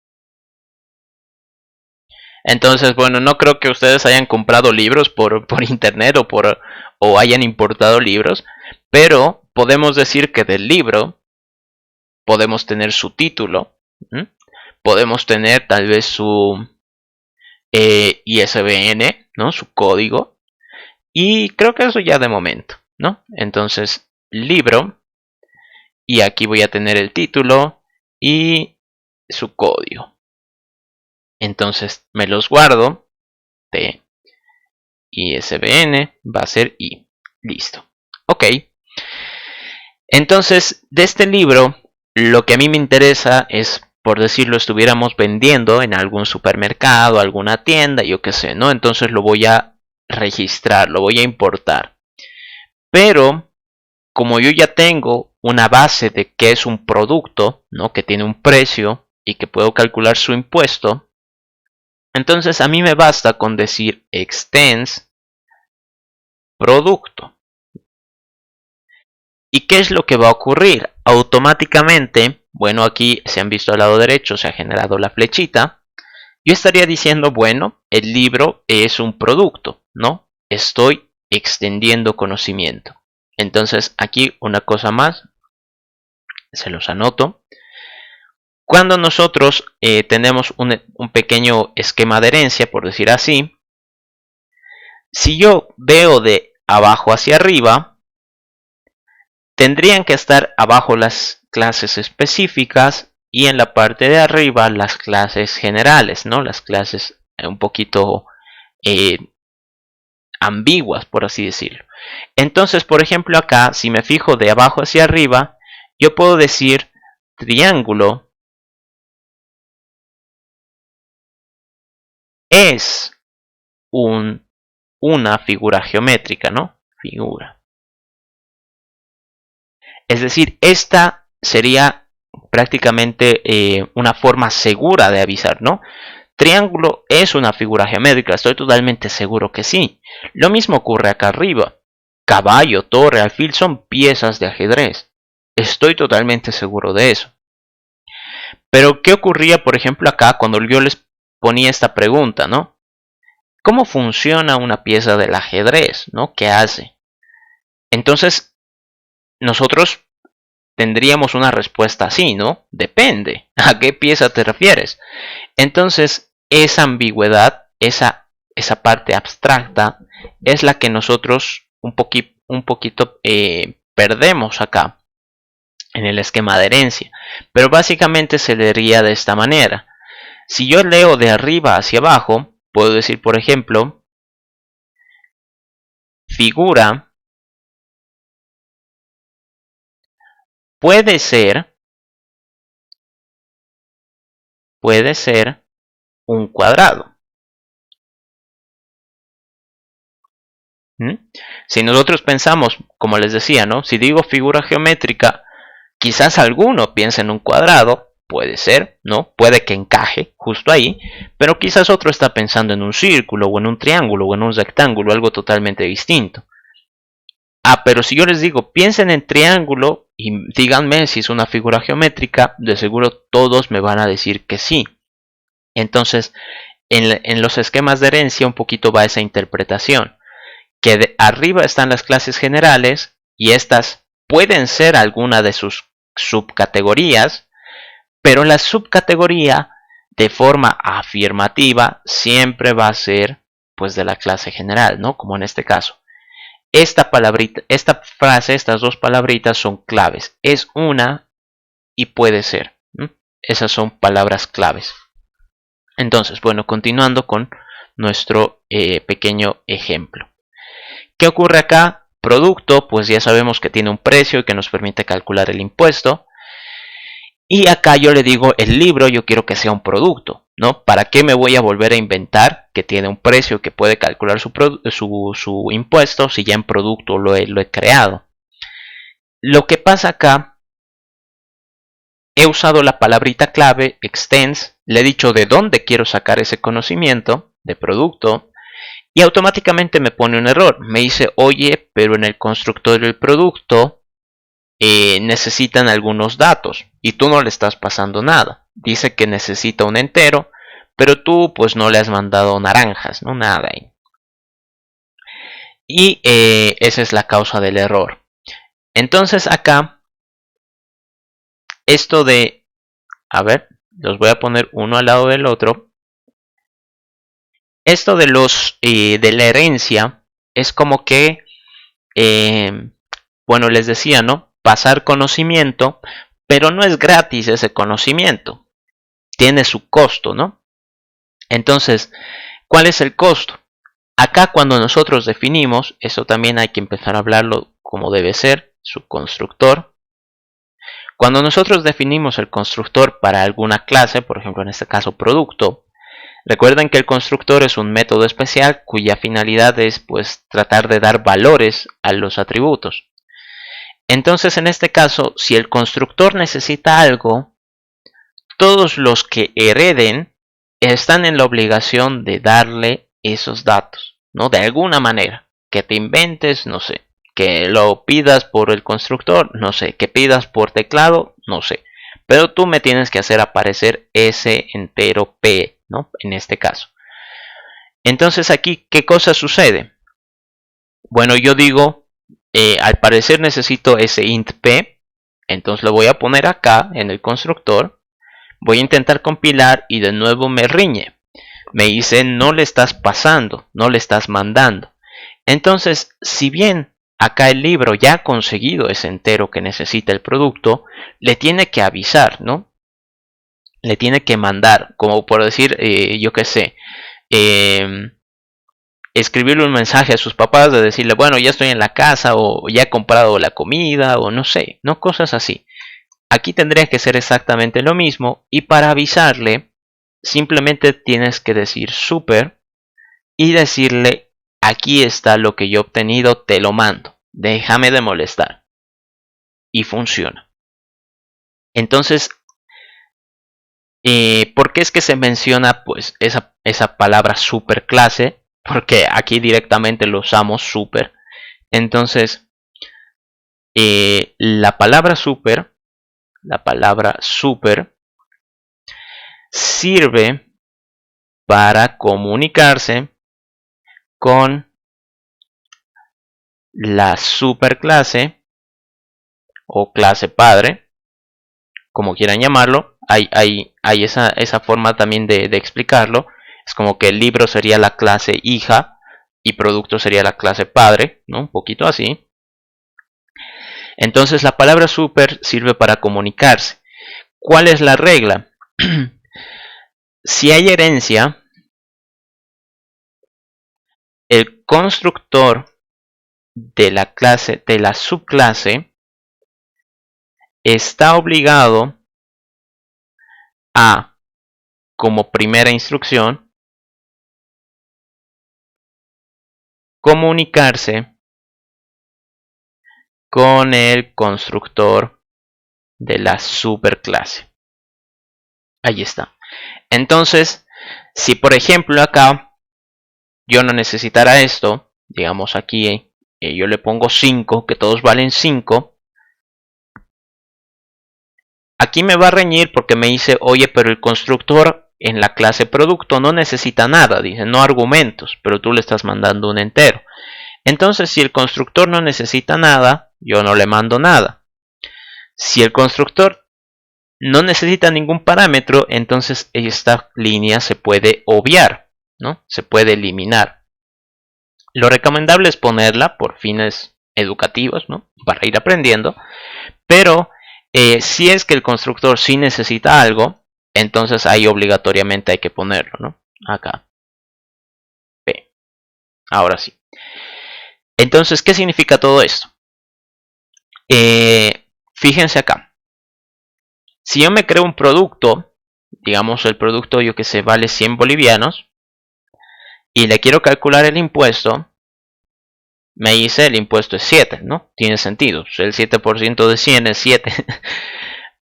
Entonces, bueno, no creo que ustedes hayan comprado libros por internet o hayan importado libros, pero podemos decir que del libro podemos tener su título, ¿m? Podemos tener tal vez su ISBN, ¿no? Su código, y creo que eso ya de momento, ¿no? Entonces, libro, y aquí voy a tener el título y su código. Entonces me los guardo. T ISBN va a ser I. Listo. Ok. Entonces, de este libro, lo que a mí me interesa es, por decirlo, estuviéramos vendiendo en algún supermercado, alguna tienda, yo qué sé, ¿no? Entonces lo voy a registrar, lo voy a importar. Pero, como yo ya tengo una base de qué es un producto, ¿no? Que tiene un precio y que puedo calcular su impuesto, entonces a mí me basta con decir extends producto. ¿Y qué es lo que va a ocurrir? Automáticamente, bueno, aquí se han visto al lado derecho, se ha generado la flechita. Yo estaría diciendo, bueno, el libro es un producto, ¿no? Estoy extendiendo conocimiento. Entonces aquí una cosa más, se los anoto. Cuando nosotros tenemos un pequeño esquema de herencia, por decir así, si yo veo de abajo hacia arriba, tendrían que estar abajo las clases específicas y en la parte de arriba las clases generales, ¿no? Las clases un poquito eh, ambiguas, por así decirlo. Entonces, por ejemplo, acá, si me fijo de abajo hacia arriba, yo puedo decir triángulo es una figura geométrica, ¿no? Figura. Es decir, esta sería prácticamente una forma segura de avisar, ¿no? Triángulo es una figura geométrica, estoy totalmente seguro que sí. Lo mismo ocurre acá arriba. Caballo, torre, alfil son piezas de ajedrez. Estoy totalmente seguro de eso. Pero, ¿qué ocurría, por ejemplo, acá cuando yo les ponía esta pregunta, ¿no? ¿Cómo funciona una pieza del ajedrez, ¿no? ¿Qué hace? Entonces, nosotros tendríamos una respuesta así, ¿no? Depende. ¿A qué pieza te refieres? Entonces, esa ambigüedad, esa parte abstracta, es la que nosotros un poquito perdemos acá en el esquema de herencia. Pero básicamente se leería de esta manera. Si yo leo de arriba hacia abajo, puedo decir, por ejemplo, figura puede ser un cuadrado. ¿Mm? Si nosotros pensamos, como les decía, ¿no? Si digo figura geométrica, quizás alguno piense en un cuadrado, puede ser, ¿no? Puede que encaje justo ahí, pero quizás otro está pensando en un círculo, o en un triángulo, o en un rectángulo, algo totalmente distinto. Ah, pero si yo les digo, piensen en triángulo y díganme si es una figura geométrica, de seguro todos me van a decir que sí. Entonces, en los esquemas de herencia un poquito va esa interpretación, que de arriba están las clases generales y estas pueden ser alguna de sus subcategorías, pero la subcategoría de forma afirmativa siempre va a ser pues de la clase general, ¿no? Como en este caso. Esta palabrita, esta frase, estas dos palabritas son claves. Es una y puede ser. ¿Mm? Esas son palabras claves. Entonces, bueno, continuando con nuestro pequeño ejemplo. ¿Qué ocurre acá? Producto, pues ya sabemos que tiene un precio y que nos permite calcular el impuesto. Y acá yo le digo, el libro yo quiero que sea un producto, ¿no? ¿Para qué me voy a volver a inventar que tiene un precio que puede calcular su impuesto si ya en producto lo he creado? Lo que pasa acá, he usado la palabrita clave, extends, le he dicho de dónde quiero sacar ese conocimiento de producto, y automáticamente me pone un error. Me dice, oye, pero en el constructor del producto necesitan algunos datos y tú no le estás pasando nada. Dice que necesita un entero, pero tú pues no le has mandado naranjas, no nada ahí. Y esa es la causa del error. Entonces acá, esto de, a ver, los voy a poner uno al lado del otro. Esto de de la herencia es como que, bueno, les decía, ¿no? Pasar conocimiento, pero no es gratis ese conocimiento. Tiene su costo, ¿no? Entonces, ¿cuál es el costo? Acá cuando nosotros definimos, eso también hay que empezar a hablarlo como debe ser, su constructor. Cuando nosotros definimos el constructor para alguna clase, por ejemplo en este caso producto, recuerden que el constructor es un método especial cuya finalidad es pues tratar de dar valores a los atributos. Entonces en este caso, si el constructor necesita algo, todos los que hereden están en la obligación de darle esos datos, ¿no? De alguna manera, que te inventes, no sé, que lo pidas por el constructor, no sé, que pidas por teclado, no sé, pero tú me tienes que hacer aparecer ese entero P, ¿no? En este caso. Entonces aquí, ¿qué cosa sucede? Bueno, yo digo, al parecer necesito ese int P, entonces lo voy a poner acá en el constructor. Voy a intentar compilar y de nuevo me riñe. Me dice no le estás pasando, no le estás mandando. Entonces, si bien acá el libro ya ha conseguido ese entero que necesita el producto, le tiene que avisar, ¿no? le tiene que mandar, como por decir, yo qué sé, escribirle un mensaje a sus papás de decirle, bueno, ya estoy en la casa o ya he comprado la comida o no sé, no cosas así. Aquí tendría que ser exactamente lo mismo y para avisarle simplemente tienes que decir super y decirle, aquí está lo que yo he obtenido, te lo mando, déjame de molestar. Y funciona. Entonces, ¿por qué es que se menciona pues esa palabra superclase? Porque aquí directamente lo usamos super. Entonces, la palabra super sirve para comunicarse con la superclase o clase padre, como quieran llamarlo. Hay esa forma también de explicarlo. Es como que el libro sería la clase hija y producto sería la clase padre, ¿no? Un poquito así. Entonces la palabra super sirve para comunicarse. ¿Cuál es la regla? Si hay herencia, el constructor de la clase, de la subclase, está obligado a, como primera instrucción, comunicarse con el constructor de la superclase. Ahí está. Entonces, si por ejemplo acá yo no necesitara esto, digamos aquí yo le pongo 5, que todos valen 5, aquí me va a reñir porque me dice, oye, pero el constructor en la clase producto no necesita nada, dice, no argumentos, pero tú le estás mandando un entero. Entonces, si el constructor no necesita nada, yo no le mando nada. Si el constructor no necesita ningún parámetro, entonces esta línea se puede obviar, ¿no? Se puede eliminar. Lo recomendable es ponerla por fines educativos, ¿no? Para ir aprendiendo. Pero si es que el constructor sí necesita algo, entonces ahí obligatoriamente hay que ponerlo, ¿no? Acá. P. Ahora sí. Entonces, ¿qué significa todo esto? Fíjense acá. Si yo me creo un producto, digamos el producto yo que sé vale 100 bolivianos, y le quiero calcular el impuesto, me dice el impuesto es 7, ¿no? Tiene sentido, el 7% de 100 es 7.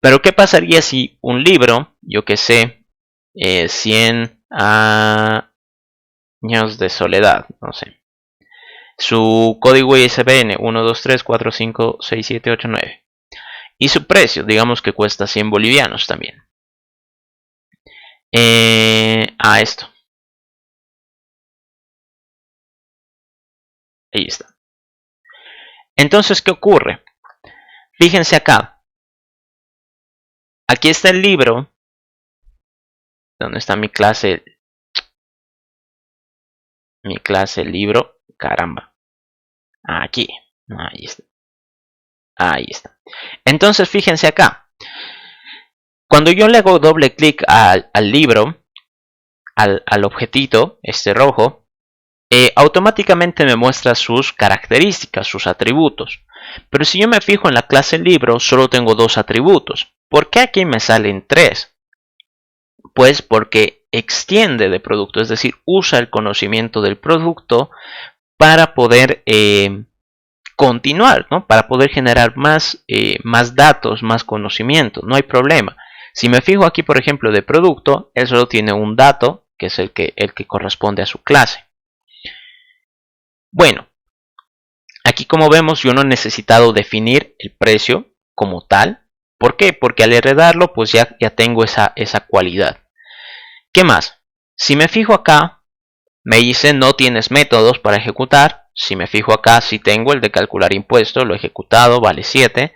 Pero ¿qué pasaría si un libro, yo que sé, 100 años de soledad, no sé, su código ISBN 1, 2, 3, 4, 5, 6, 7, 8, 9, y su precio, digamos que cuesta 100 bolivianos también. Esto. Ahí está. Entonces, ¿qué ocurre? Fíjense acá. Aquí está el libro. ¿Dónde está mi clase? Mi clase libro. Caramba. Aquí. Ahí está. Ahí está. Entonces, fíjense acá. Cuando yo le hago doble clic al libro, al objetito, este rojo, automáticamente me muestra sus características, sus atributos. Pero si yo me fijo en la clase libro, solo tengo 2 atributos. ¿Por qué aquí me salen 3? Pues porque extiende de producto, es decir, usa el conocimiento del producto para poder continuar, ¿no? Para poder generar más datos, más conocimiento, no hay problema. Si me fijo aquí, por ejemplo, de producto, él solo tiene un dato, que es el que corresponde a su clase. Bueno, aquí como vemos yo no he necesitado definir el precio como tal. ¿Por qué? Porque al heredarlo pues ya tengo esa cualidad. ¿Qué más? Si me fijo acá, me dice no tienes métodos para ejecutar. Si me fijo acá, sí tengo el de calcular impuestos, lo he ejecutado, vale 7.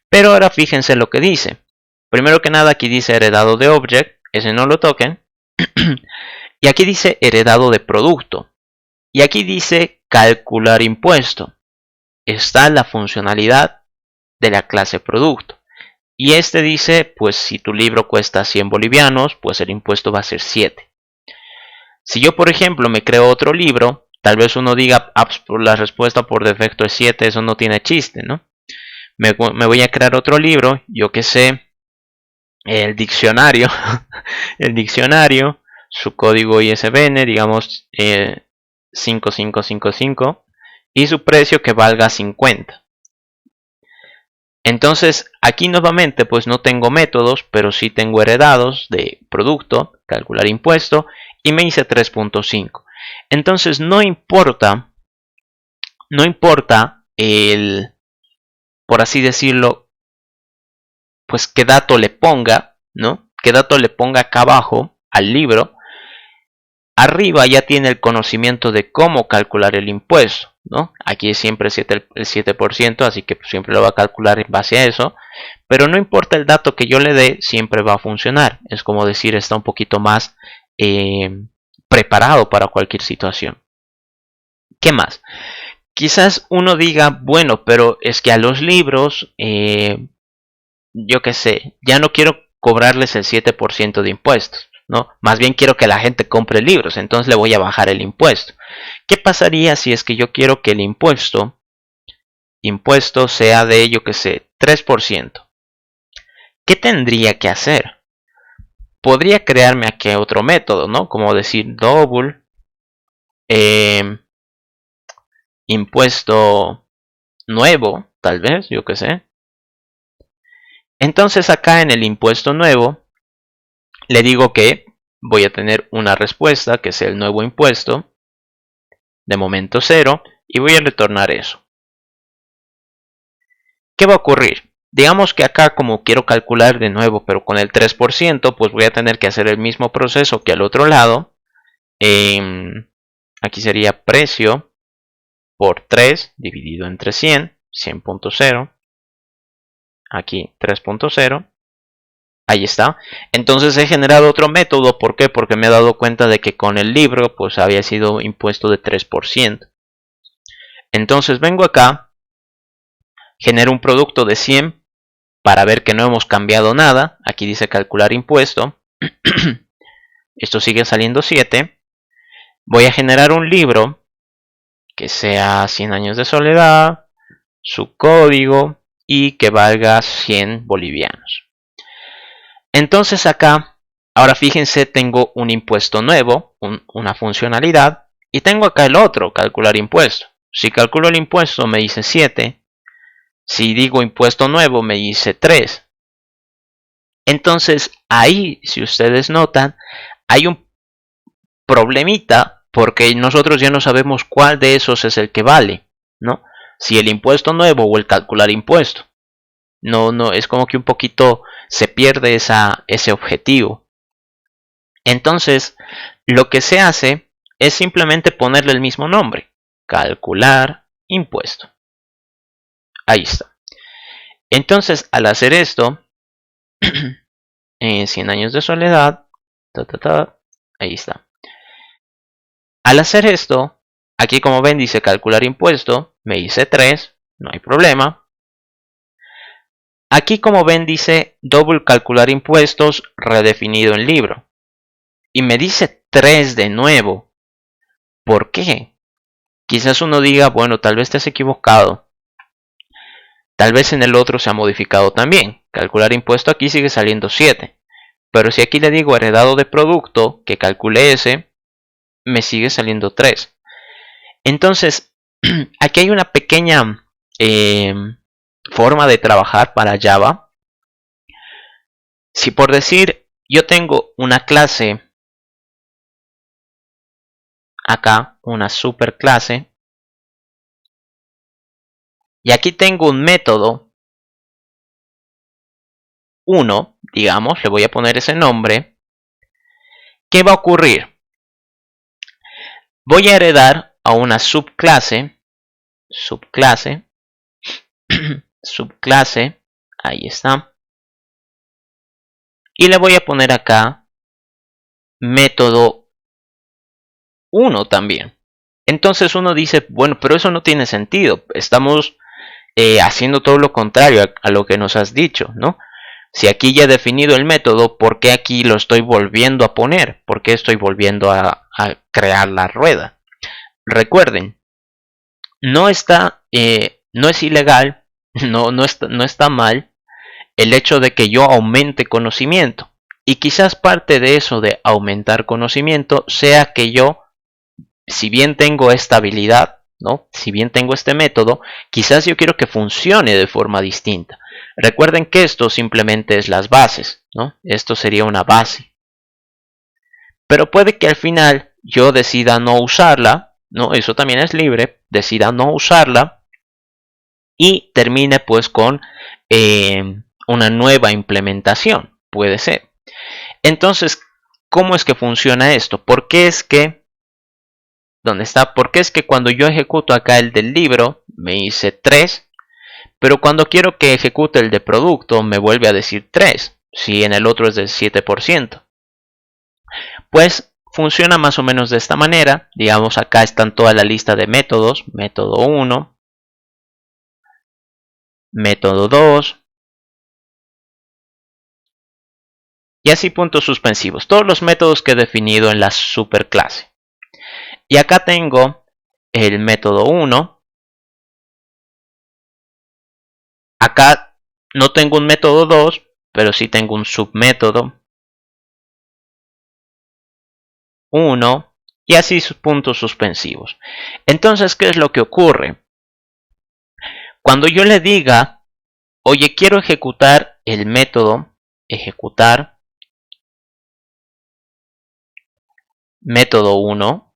Pero ahora fíjense lo que dice. Primero que nada aquí dice heredado de object, ese no lo toquen. Y aquí dice heredado de producto. Y aquí dice calcular impuesto. Está la funcionalidad de la clase producto. Y este dice, pues si tu libro cuesta 100 bolivianos, pues el impuesto va a ser 7. Si yo, por ejemplo, me creo otro libro, tal vez uno diga, ah, pues, la respuesta por defecto es 7, eso no tiene chiste, ¿no? Me voy a crear otro libro, yo que sé, el diccionario, el diccionario, su código ISBN, digamos 5555, y su precio que valga 50. Entonces, aquí nuevamente pues no tengo métodos, pero sí tengo heredados de producto, calcular impuesto, y me hice 3.5. Entonces no importa el, por así decirlo, pues qué dato le ponga, ¿no? Qué dato le ponga acá abajo al libro. Arriba ya tiene el conocimiento de cómo calcular el impuesto, ¿no? Aquí es siempre el 7%, así que siempre lo va a calcular en base a eso. Pero no importa el dato que yo le dé, siempre va a funcionar. Es como decir, está un poquito más preparado para cualquier situación. ¿Qué más? Quizás uno diga, bueno, pero es que a los libros, yo qué sé, ya no quiero cobrarles el 7% de impuestos, ¿no? Más bien quiero que la gente compre libros, entonces le voy a bajar el impuesto. ¿Qué pasaría si es que yo quiero que el impuesto sea de, yo qué sé, 3%? ¿Qué tendría que hacer? Podría crearme aquí otro método, ¿no? Como decir double impuesto nuevo, tal vez, yo qué sé. Entonces acá en el impuesto nuevo le digo que voy a tener una respuesta que es el nuevo impuesto, de momento 0, y voy a retornar eso. ¿Qué va a ocurrir? Digamos que acá, como quiero calcular de nuevo pero con el 3%, pues voy a tener que hacer el mismo proceso que al otro lado. Aquí sería precio por 3 dividido entre 100, 100.0. Aquí 3.0. Ahí está. Entonces he generado otro método. ¿Por qué? Porque me he dado cuenta de que con el libro pues había sido impuesto de 3%. Entonces vengo acá, genero un producto de 100 para ver que no hemos cambiado nada. Aquí dice calcular impuesto. Esto sigue saliendo 7. Voy a generar un libro que sea 100 años de soledad, su código y que valga 100 bolivianos. Entonces acá, ahora fíjense, tengo un impuesto nuevo, una funcionalidad, y tengo acá el otro, calcular impuesto. Si calculo el impuesto me dice 7, si digo impuesto nuevo me dice 3. Entonces ahí, si ustedes notan, hay un problemita porque nosotros ya no sabemos cuál de esos es el que vale, ¿no? Si el impuesto nuevo o el calcular impuesto. No, es como que un poquito se pierde ese objetivo. Entonces, lo que se hace es simplemente ponerle el mismo nombre. Calcular impuesto. Ahí está. Entonces, al hacer esto, 100 años de soledad, ahí está. Al hacer esto, aquí como ven dice calcular impuesto, me dice 3, no hay problema. Aquí como ven dice double calcular impuestos redefinido en libro. Y me dice 3 de nuevo. ¿Por qué? Quizás uno diga, bueno, tal vez te has equivocado. Tal vez en el otro se ha modificado también. Calcular impuesto aquí sigue saliendo 7. Pero si aquí le digo heredado de producto, que calcule ese, me sigue saliendo 3. Entonces, aquí hay una pequeña forma de trabajar para Java. Si por decir, yo tengo una clase acá, una superclase, y aquí tengo un método 1, digamos, le voy a poner ese nombre. ¿Qué va a ocurrir? Voy a heredar a una subclase, subclase, ahí está. Y le voy a poner acá método 1 también. Entonces uno dice, bueno, pero eso no tiene sentido. Estamos haciendo todo lo contrario a lo que nos has dicho, ¿no? Si aquí ya he definido el método, ¿por qué aquí lo estoy volviendo a poner? ¿Por qué estoy volviendo a crear la rueda? Recuerden, no es ilegal, no está mal el hecho de que yo aumente conocimiento. Y quizás parte de eso de aumentar conocimiento sea que yo, si bien tengo esta habilidad, ¿no? Si bien tengo este método, quizás yo quiero que funcione de forma distinta. Recuerden que esto simplemente es las bases, ¿no? Esto sería una base. Pero puede que al final yo decida no usarla, ¿no? Eso también es libre, decida no usarla y termine pues con una nueva implementación, puede ser. Entonces, ¿cómo es que funciona esto? ¿Por qué es que, ¿dónde está? ¿Por qué es que cuando yo ejecuto acá el del libro, me dice 3, pero cuando quiero que ejecute el de producto, me vuelve a decir 3, si en el otro es del 7%? Pues funciona más o menos de esta manera. Digamos, acá están toda la lista de métodos. Método 1, método 2, y así puntos suspensivos. Todos los métodos que he definido en la superclase. Y acá tengo el método 1. Acá no tengo un método 2, pero sí tengo un submétodo 1 y así sus puntos suspensivos. Entonces, ¿qué es lo que ocurre? Cuando yo le diga, oye, quiero ejecutar el método, ejecutar método 1,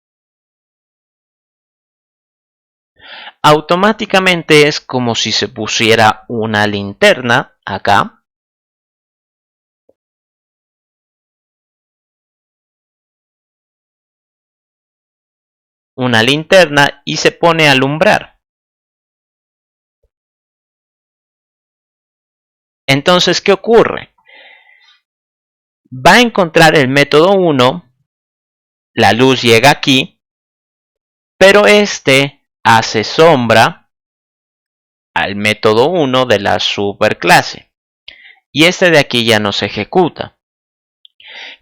automáticamente es como si se pusiera una linterna acá. Una linterna y se pone a alumbrar. Entonces, ¿qué ocurre? Va a encontrar el método 1, la luz llega aquí, pero este hace sombra al método 1 de la superclase. Y este de aquí ya no se ejecuta.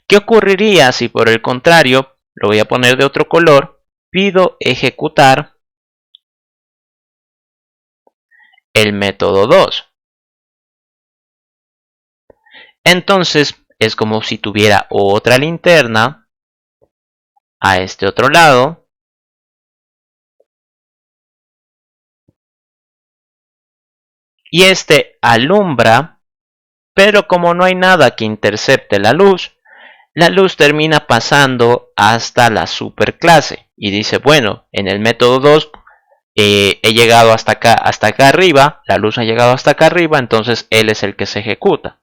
¿Qué ocurriría si por el contrario, lo voy a poner de otro color, pido ejecutar el método 2? Entonces es como si tuviera otra linterna a este otro lado y este alumbra, pero como no hay nada que intercepte la luz termina pasando hasta la superclase y dice, bueno, en el método 2 he llegado hasta acá arriba, la luz ha llegado hasta acá arriba, entonces él es el que se ejecuta.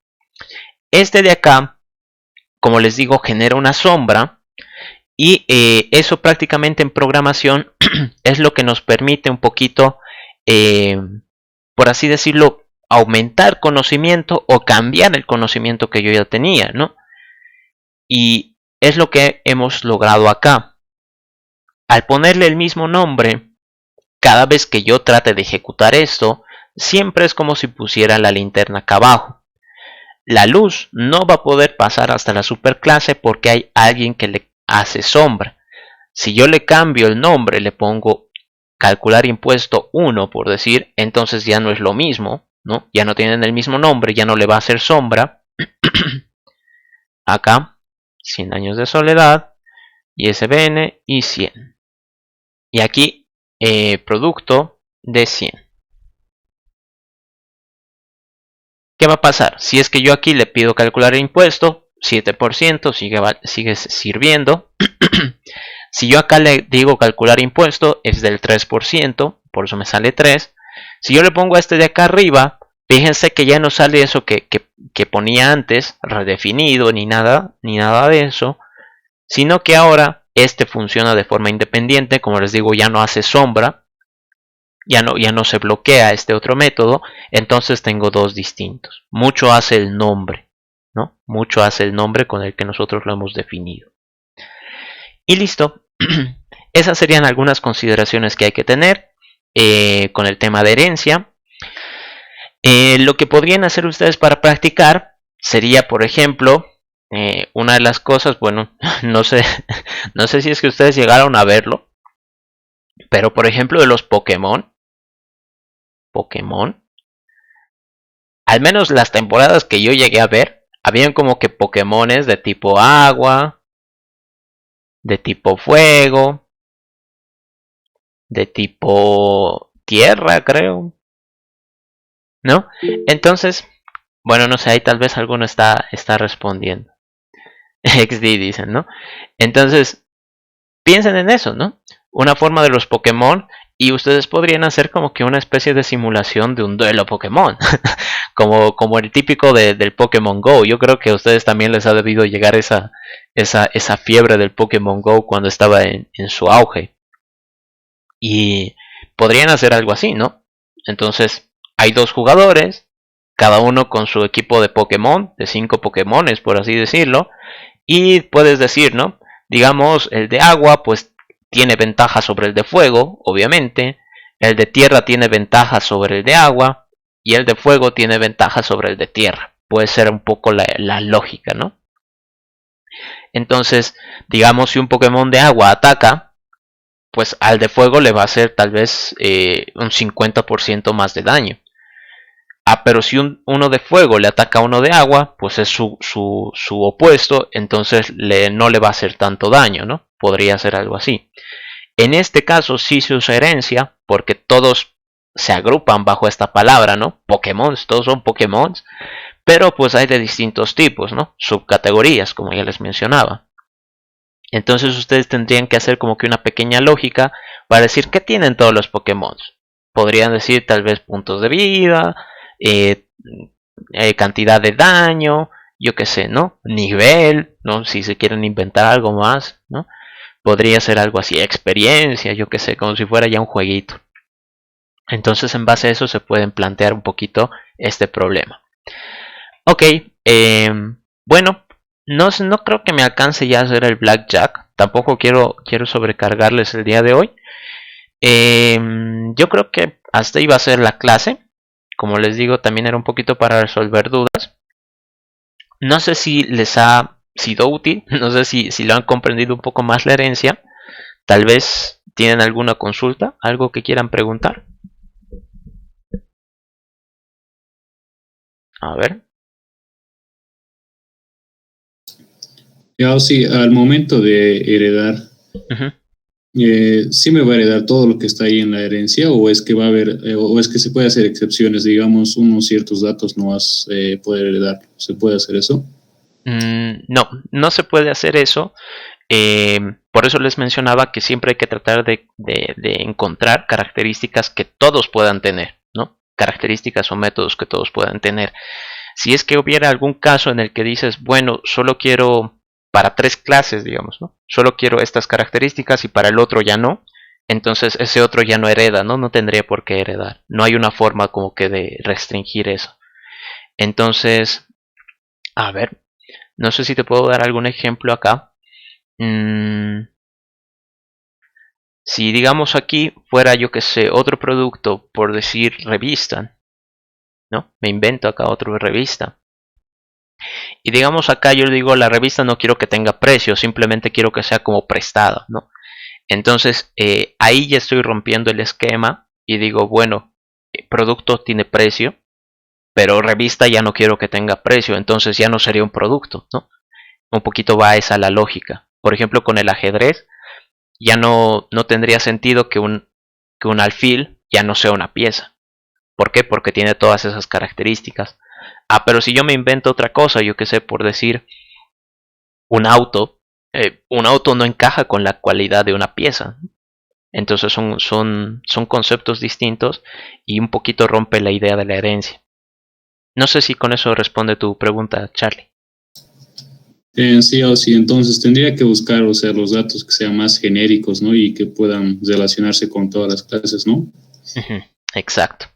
Este de acá, como les digo, genera una sombra y eso prácticamente en programación es lo que nos permite un poquito, por así decirlo, aumentar conocimiento o cambiar el conocimiento que yo ya tenía, ¿no? Y es lo que hemos logrado acá. Al ponerle el mismo nombre, cada vez que yo trate de ejecutar esto, siempre es como si pusiera la linterna acá abajo. La luz no va a poder pasar hasta la superclase porque hay alguien que le hace sombra. Si yo le cambio el nombre, le pongo calcular impuesto 1 por decir, entonces ya no es lo mismo, ¿no? Ya no tienen el mismo nombre, ya no le va a hacer sombra. Acá, 100 años de soledad, ISBN y 100. Y aquí, producto de 100. ¿Qué va a pasar? Si es que yo aquí le pido calcular el impuesto, 7% sigue sirviendo. Si yo acá le digo calcular impuesto, es del 3%, por eso me sale 3. Si yo le pongo este de acá arriba, fíjense que ya no sale eso que ponía antes, redefinido, ni nada de eso, sino que ahora este funciona de forma independiente, como les digo, ya no hace sombra, ya no se bloquea este otro método, entonces tengo dos distintos. Mucho hace el nombre, ¿no? Mucho hace el nombre con el que nosotros lo hemos definido. Y listo. Esas serían algunas consideraciones que hay que tener con el tema de herencia. Lo que podrían hacer ustedes para practicar sería, por ejemplo, una de las cosas, bueno, no sé, no sé si es que ustedes llegaron a verlo, pero por ejemplo de los Pokémon, al menos las temporadas que yo llegué a ver, habían como que Pokémones de tipo agua, de tipo fuego, de tipo tierra, creo, ¿no? Entonces, bueno, no sé, ahí tal vez alguno está respondiendo. XD dicen, ¿no? Entonces, piensen en eso, ¿no? Una forma de los Pokémon y ustedes podrían hacer como que una especie de simulación de un duelo Pokémon, como el típico del Pokémon Go. Yo creo que a ustedes también les ha debido llegar esa fiebre del Pokémon Go cuando estaba en su auge. Y podrían hacer algo así, ¿no? Entonces, hay dos jugadores, cada uno con su equipo de Pokémon, de 5 Pokémones, por así decirlo, y puedes decir, ¿no? Digamos, el de agua, pues tiene ventaja sobre el de fuego, obviamente. El de tierra tiene ventaja sobre el de agua. Y el de fuego tiene ventaja sobre el de tierra. Puede ser un poco la lógica, ¿no? Entonces, digamos, si un Pokémon de agua ataca, pues al de fuego le va a hacer tal vez un 50% más de daño. Ah, pero si uno de fuego le ataca a uno de agua, pues es su opuesto, entonces no le va a hacer tanto daño, ¿no? Podría ser algo así. En este caso sí se usa herencia, porque todos se agrupan bajo esta palabra, ¿no? Pokémon, todos son Pokémon, pero pues hay de distintos tipos, ¿no? Subcategorías, como ya les mencionaba. Entonces ustedes tendrían que hacer como que una pequeña lógica para decir qué tienen todos los Pokémon. Podrían decir tal vez puntos de vida, eh, cantidad de daño, yo qué sé, ¿no? Nivel, ¿no? Si se quieren inventar algo más, ¿no? Podría ser algo así, experiencia, yo qué sé, como si fuera ya un jueguito. Entonces en base a eso se pueden plantear un poquito este problema. Ok, bueno, no creo que me alcance ya a hacer el blackjack. Tampoco quiero sobrecargarles el día de hoy. Yo creo que hasta iba a ser la clase. Como les digo, también era un poquito para resolver dudas. No sé si les ha sido útil, no sé si lo han comprendido un poco más la herencia. Tal vez tienen alguna consulta, algo que quieran preguntar. A ver. Ya, sí, al momento de heredar, Ujú. ¿sí me va a heredar todo lo que está ahí en la herencia o es que va a haber, o es que se puede hacer excepciones, digamos, unos ciertos datos no vas a poder heredar? ¿Se puede hacer eso? No, no se puede hacer eso. Por eso les mencionaba que siempre hay que tratar de encontrar características que todos puedan tener, ¿no? Características o métodos que todos puedan tener. Si es que hubiera algún caso en el que dices, bueno, solo quiero para 3 clases, digamos, ¿no? Solo quiero estas características y para el otro ya no, entonces ese otro ya no hereda, ¿no? No tendría por qué heredar. No hay una forma como que de restringir eso. Entonces, a ver, no sé si te puedo dar algún ejemplo acá. Mm, si digamos aquí fuera, yo que sé, otro producto, por decir revista, ¿no? Me invento acá otro revista. Y digamos acá yo digo, la revista no quiero que tenga precio, simplemente quiero que sea como prestada, ¿no? Entonces ahí ya estoy rompiendo el esquema y digo, bueno, producto tiene precio, pero revista ya no quiero que tenga precio, entonces ya no sería un producto, ¿no? Un poquito va esa la lógica. Por ejemplo, con el ajedrez, ya no tendría sentido que un alfil ya no sea una pieza. ¿Por qué? Porque tiene todas esas características. Ah, pero si yo me invento otra cosa, yo qué sé, por decir un auto no encaja con la cualidad de una pieza. Entonces son conceptos distintos y un poquito rompe la idea de la herencia. No sé si con eso responde tu pregunta, Charlie. Sí o sí, entonces tendría que buscar, o sea, los datos que sean más genéricos, ¿no? Y que puedan relacionarse con todas las clases, ¿no? Ujú, exacto.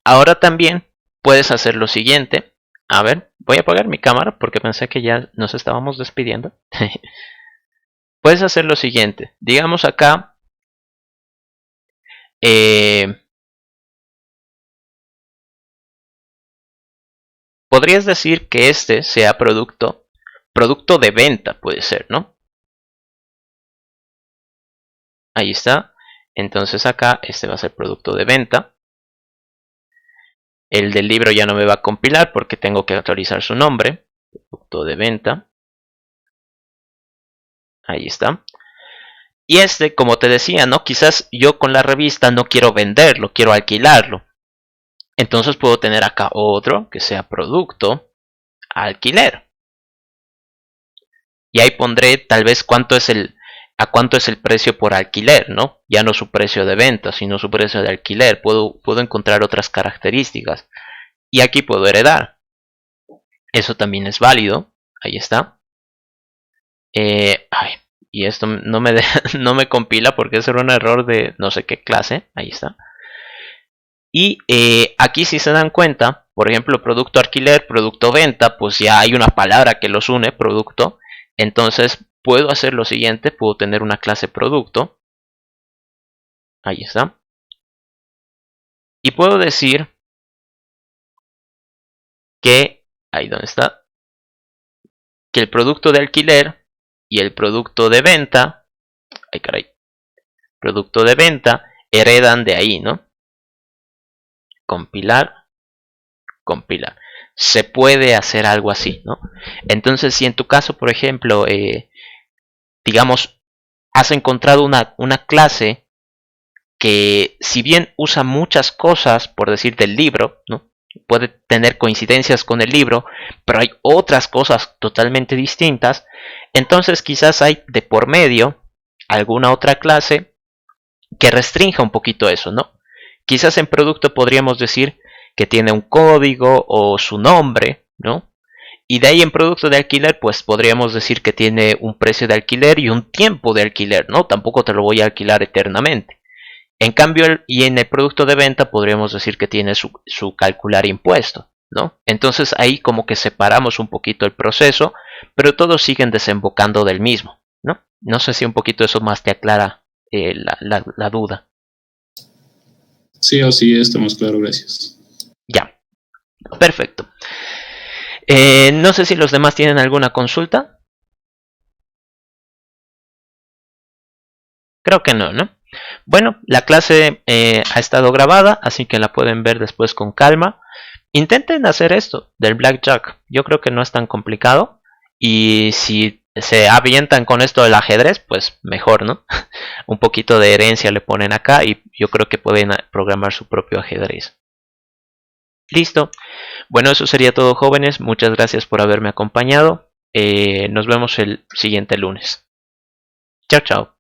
Ahora también puedes hacer lo siguiente. A ver, voy a apagar mi cámara porque pensé que ya nos estábamos despidiendo. Puedes hacer lo siguiente. Digamos acá, eh, podrías decir que este sea producto de venta, puede ser, ¿no? Ahí está. Entonces acá este va a ser producto de venta. El del libro ya no me va a compilar porque tengo que actualizar su nombre. Producto de venta. Ahí está. Y este, como te decía, ¿no? Quizás yo con la revista no quiero venderlo, quiero alquilarlo. Entonces puedo tener acá otro que sea producto alquiler. Y ahí pondré tal vez a cuánto es el precio por alquiler, ¿no? Ya no su precio de venta, sino su precio de alquiler. Puedo encontrar otras características. Y aquí puedo heredar. Eso también es válido. Ahí está. Y esto no me, no me compila porque ese era un error de no sé qué clase. Ahí está. Y aquí si se dan cuenta, por ejemplo, producto alquiler, producto venta, pues ya hay una palabra que los une, producto. Entonces puedo hacer lo siguiente, puedo tener una clase producto. Ahí está. Y puedo decir que, ahí donde está, que el producto de alquiler y el producto de venta, ay caray, producto de venta, heredan de ahí, ¿no? Compilar, compilar. Se puede hacer algo así, ¿no? Entonces, si en tu caso, por ejemplo, digamos, has encontrado una clase que si bien usa muchas cosas, por decir, del libro, ¿no? Puede tener coincidencias con el libro, pero hay otras cosas totalmente distintas, entonces quizás hay de por medio alguna otra clase que restrinja un poquito eso, ¿no? Quizás en producto podríamos decir que tiene un código o su nombre, ¿no? Y de ahí en producto de alquiler, pues podríamos decir que tiene un precio de alquiler y un tiempo de alquiler, ¿no? Tampoco te lo voy a alquilar eternamente. En cambio, y en el producto de venta podríamos decir que tiene su calcular impuesto, ¿no? Entonces ahí como que separamos un poquito el proceso, pero todos siguen desembocando del mismo, ¿no? No sé si un poquito eso más te aclara la duda. Sí o sí, estamos claros, gracias. Ya, perfecto. No sé si los demás tienen alguna consulta. Creo que no, ¿no? Bueno, la clase ha estado grabada, así que la pueden ver después con calma. Intenten hacer esto del blackjack. Yo creo que no es tan complicado. Y si se avientan con esto del ajedrez, pues mejor, ¿no? Un poquito de herencia le ponen acá y yo creo que pueden programar su propio ajedrez. Listo. Bueno, eso sería todo, jóvenes. Muchas gracias por haberme acompañado. Nos vemos el siguiente lunes. Chao, chao.